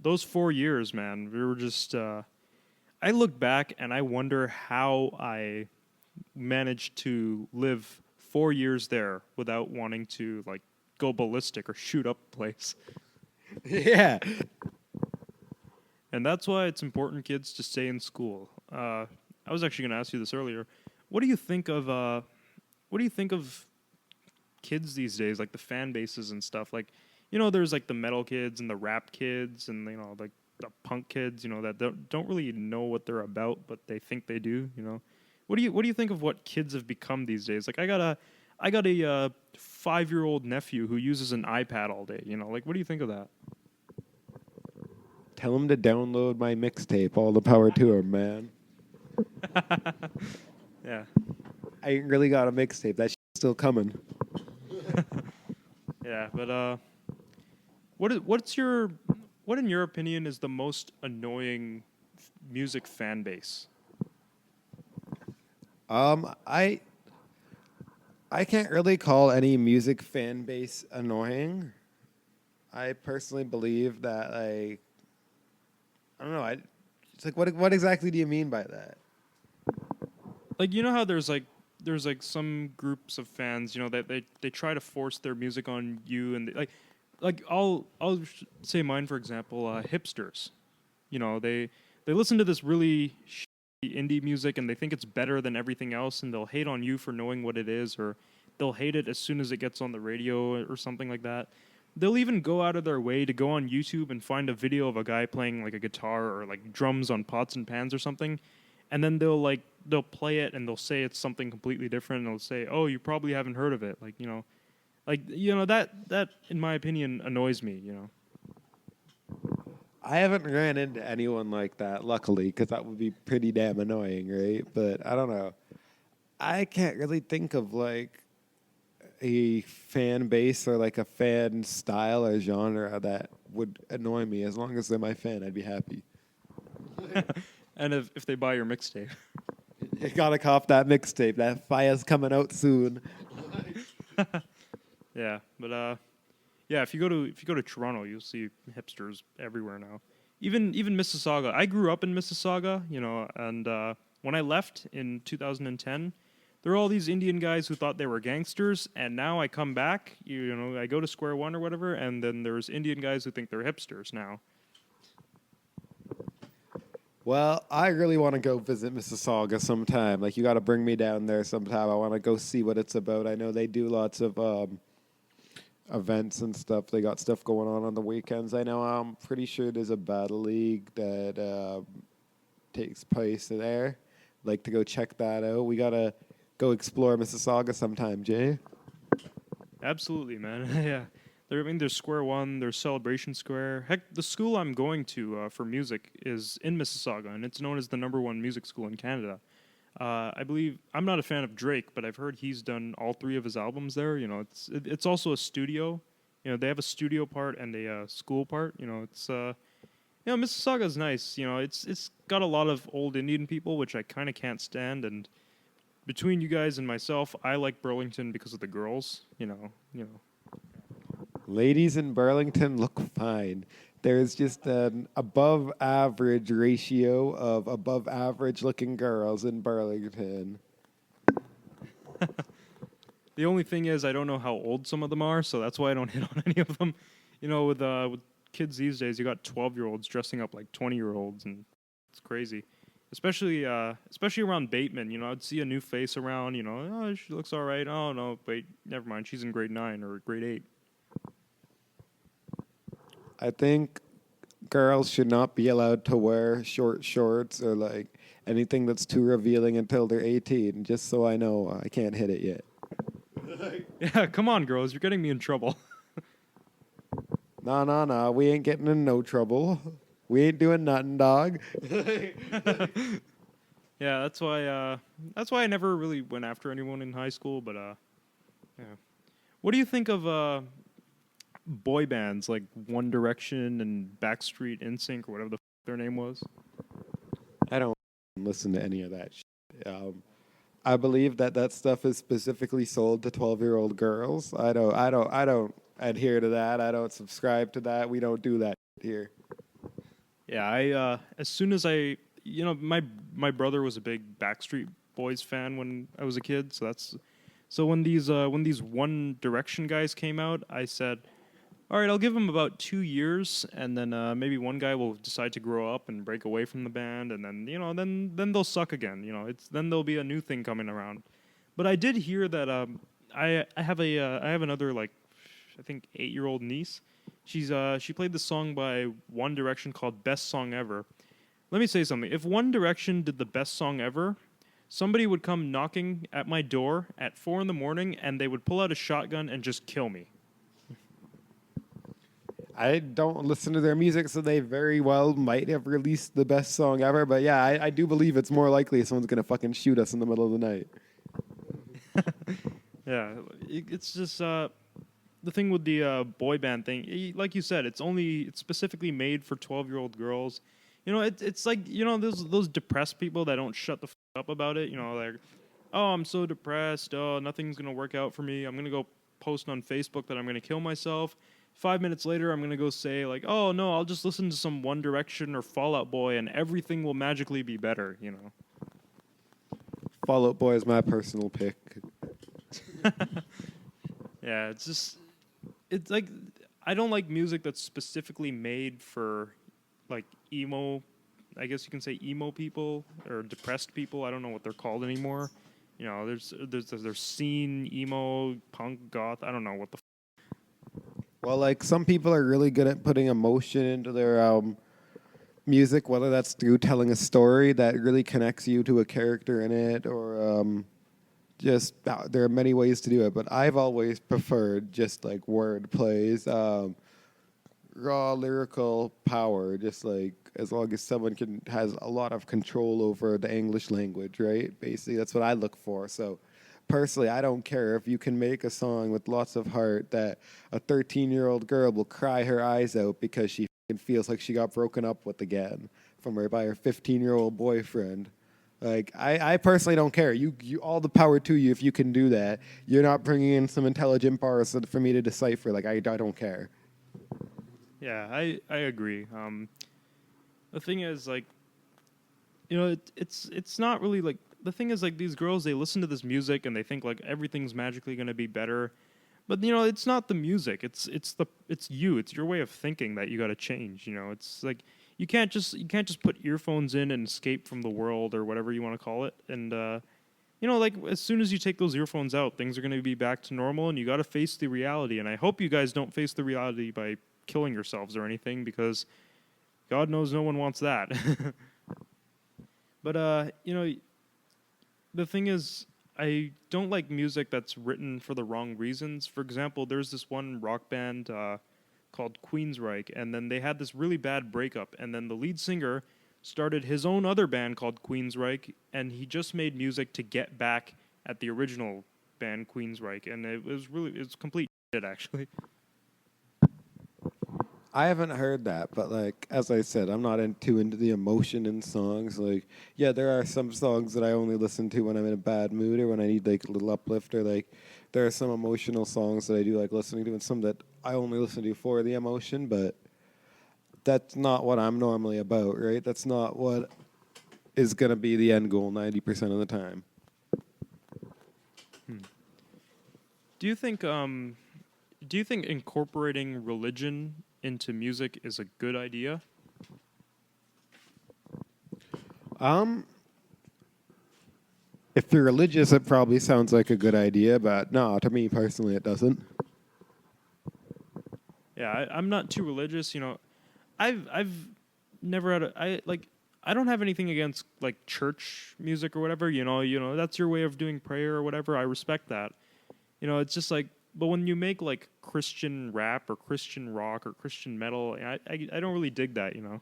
those 4 years, man, we were just... I look back and I wonder how I managed to live 4 years there without wanting to, like, go ballistic or shoot up the place. Yeah. And that's why it's important, kids, to stay in school. I was actually going to ask you this earlier. What do you think of kids these days, like the fan bases and stuff? Like, you know, there's like the metal kids and the rap kids and, you know, like the punk kids, you know, that don't really know what they're about, but they think they do, you know. What do you think of what kids have become these days? Like I got a 5-year-old nephew who uses an iPad all day, you know. Like what do you think of that? Tell him to download my mixtape. All the power to him, man. Yeah. I ain't really got a mixtape. That shit's still coming. Yeah, but what in your opinion is the most annoying music fan base? I can't really call any music fan base annoying. I personally believe that, like, I don't know. It's like, what exactly do you mean by that? Like, you know how there's some groups of fans, you know, that they try to force their music on you, and like I'll say mine for example, hipsters. You know, they listen to this really indie music and they think it's better than everything else, and they'll hate on you for knowing what it is, or they'll hate it as soon as it gets on the radio or something like that. They'll even go out of their way to go on YouTube and find a video of a guy playing like a guitar or like drums on pots and pans or something, and then they'll play it and they'll say it's something completely different, and they'll say, "Oh, you probably haven't heard of it." Like, you know, that in my opinion annoys me, you know. I haven't ran into anyone like that, luckily, because that would be pretty damn annoying, right? But I don't know. I can't really think of like a fan base or like a fan style or genre that would annoy me. As long as they're my fan, I'd be happy. And if they buy your mixtape. You gotta cop that mixtape. That fire's coming out soon. Yeah, but yeah, if you go to Toronto, you'll see hipsters everywhere now. Even Mississauga. I grew up in Mississauga, and when I left in 2010, there were all these Indian guys who thought they were gangsters, and now I come back, I go to Square One or whatever, and then there's Indian guys who think they're hipsters now. Well, I really want to go visit Mississauga sometime. Like, you got to bring me down there sometime. I want to go see what it's about. I know they do lots of events and stuff. They got stuff going on the weekends. I know I'm pretty sure there's a battle league that takes place there. Like to go check that out. We got to go explore Mississauga sometime, Jay. Absolutely, man. Yeah. There's Square One, there's Celebration Square. Heck, the school I'm going to for music is in Mississauga, and it's known as the #1 music school in Canada. I believe I'm not a fan of Drake, but I've heard he's done all 3 of his albums there. It's also a studio. They have a studio part and a school part. Mississauga's nice. It's got a lot of old Indian people, which I kind of can't stand. And between you guys and myself, I like Burlington because of the girls. Ladies in Burlington look fine. There's just an above average ratio of above average looking girls in Burlington. The only thing is, I don't know how old some of them are, so that's why I don't hit on any of them. With kids these days, you got 12-year-olds dressing up like 20-year-olds, and it's crazy. Especially around Bateman. I'd see a new face around. Oh, she looks all right. Oh no, wait, never mind. She's in grade 9 or grade 8. I think girls should not be allowed to wear short shorts or like anything that's too revealing until they're 18. Just so I know, I can't hit it yet. Yeah, come on, girls. You're getting me in trouble. No. We ain't getting in no trouble. We ain't doing nothing, dog. Yeah, that's why I never really went after anyone in high school. But yeah. What do you think of boy bands like One Direction and Backstreet NSYNC or whatever the their name was? I don't listen to any of that shit. I believe that stuff is specifically sold to 12-year-old girls. I don't adhere to that. I don't subscribe to that. We don't do that here. Yeah, I as soon as my brother was a big Backstreet Boys fan when I was a kid, so when these One Direction guys came out, I said, all right, I'll give them about 2 years, and then maybe one guy will decide to grow up and break away from the band, and then then they'll suck again. Then there'll be a new thing coming around. But I did hear that I have another like I think 8-year-old niece. She played the song by One Direction called "Best Song Ever." Let me say something. If One Direction did the best song ever, somebody would come knocking at my door at 4 a.m, and they would pull out a shotgun and just kill me. I don't listen to their music, so they very well might have released the best song ever. But yeah, I do believe it's more likely someone's gonna fucking shoot us in the middle of the night. Yeah, it's just the thing with the boy band thing. Like you said, it's specifically made for 12-year-old girls. It's like those depressed people that don't shut the up about it. Like, oh, I'm so depressed. Oh, nothing's gonna work out for me. I'm gonna go post on Facebook that I'm gonna kill myself. 5 minutes later, I'm going to go say, like, oh, no, I'll just listen to some One Direction or Fall Out Boy, and everything will magically be better, Fall Out Boy is my personal pick. Yeah, it's like, I don't like music that's specifically made for, like, emo, I guess you can say emo people, or depressed people. I don't know what they're called anymore. There's scene, emo, punk, goth, I don't know what the Well, like some people are really good at putting emotion into their music, whether that's through telling a story that really connects you to a character in it, or there are many ways to do it. But I've always preferred just like word plays. raw lyrical power, just like as long as someone has a lot of control over the English language, right? Basically, that's what I look for. So personally, I don't care if you can make a song with lots of heart that a 13-year-old girl will cry her eyes out because she feels like she got broken up with again by her 15-year-old boyfriend. Like, I personally don't care. You all the power to you if you can do that. You're not bringing in some intelligent bars for me to decipher. Like, I don't care. Yeah, I agree. The thing is, like, you know, it's not really like, the thing is, like, these girls, they listen to this music and they think like everything's magically going to be better, but you know, it's not the music. It's your way of thinking that you got to change. You know, it's like you can't just put earphones in and escape from the world or whatever you want to call it. And you know, like, as soon as you take those earphones out, things are going to be back to normal, and you got to face the reality. And I hope you guys don't face the reality by killing yourselves or anything, because God knows no one wants that. But you know, the thing is, I don't like music that's written for the wrong reasons. For example, there's this one rock band called Queensryche, and then they had this really bad breakup, and then the lead singer started his own other band called Queensryche, and he just made music to get back at the original band Queensryche, and it's complete shit, actually. I haven't heard that, but like as I said, I'm not too into the emotion in songs. Like, yeah, there are some songs that I only listen to when I'm in a bad mood or when I need like a little uplift, or like there are some emotional songs that I do like listening to, and some that I only listen to for the emotion. But that's not what I'm normally about, right? That's not what is gonna be the end goal 90% of the time. Do you think incorporating religion into music is a good idea? If you're religious, it probably sounds like a good idea, but no, to me personally, it doesn't. Yeah, I'm not too religious. You know, I've never had I don't have anything against like church music or whatever. You know that's your way of doing prayer or whatever. I respect that. You know, it's just like, but when you make like Christian rap or Christian rock or Christian metal, I don't really dig that. You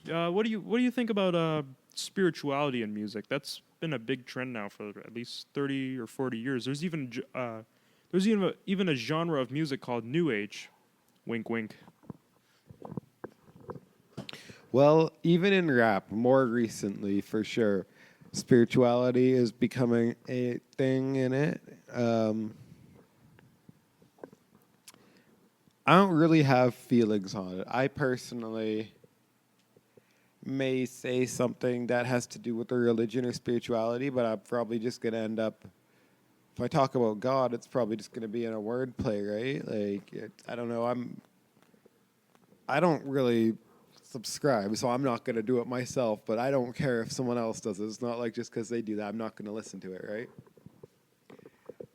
know, what do you think about spirituality in music? That's been a big trend now for at least 30 or 40 years. There's even a genre of music called New Age. Wink, wink. Well, even in rap, more recently, for sure, spirituality is becoming a thing in it. I don't really have feelings on it. I personally may say something that has to do with the religion or spirituality, but I'm probably just going to end up, if I talk about God, it's probably just going to be in a wordplay, right? Like, I don't know. I don't really subscribe, so I'm not going to do it myself, but I don't care if someone else does it. It's not like just because they do that, I'm not going to listen to it, right?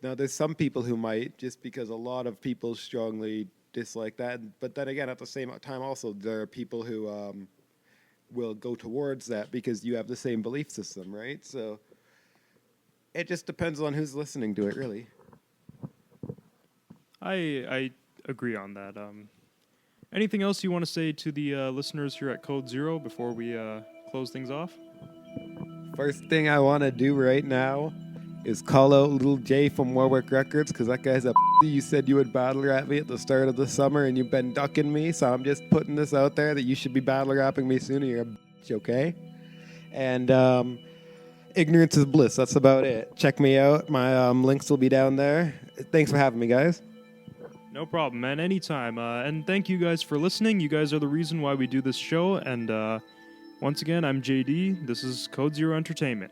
Now, there's some people who might, just because a lot of people strongly dislike that. But then again, at the same time, also, there are people who will go towards that because you have the same belief system, right? So it just depends on who's listening to it, really. I agree on that. Anything else you want to say to the listeners here at Code Zero before we close things off? First thing I want to do right now is call out Little J from Warwick Records, because that guy's a you said you would battle rap me at the start of the summer, and you've been ducking me, so I'm just putting this out there that you should be battle rapping me sooner. You're a bitch, okay? And ignorance is bliss. That's about it. Check me out. My links will be down there. Thanks for having me, guys. No problem, man. Anytime. And thank you guys for listening. You guys are the reason why we do this show. And once again, I'm JD. This is Code Zero Entertainment.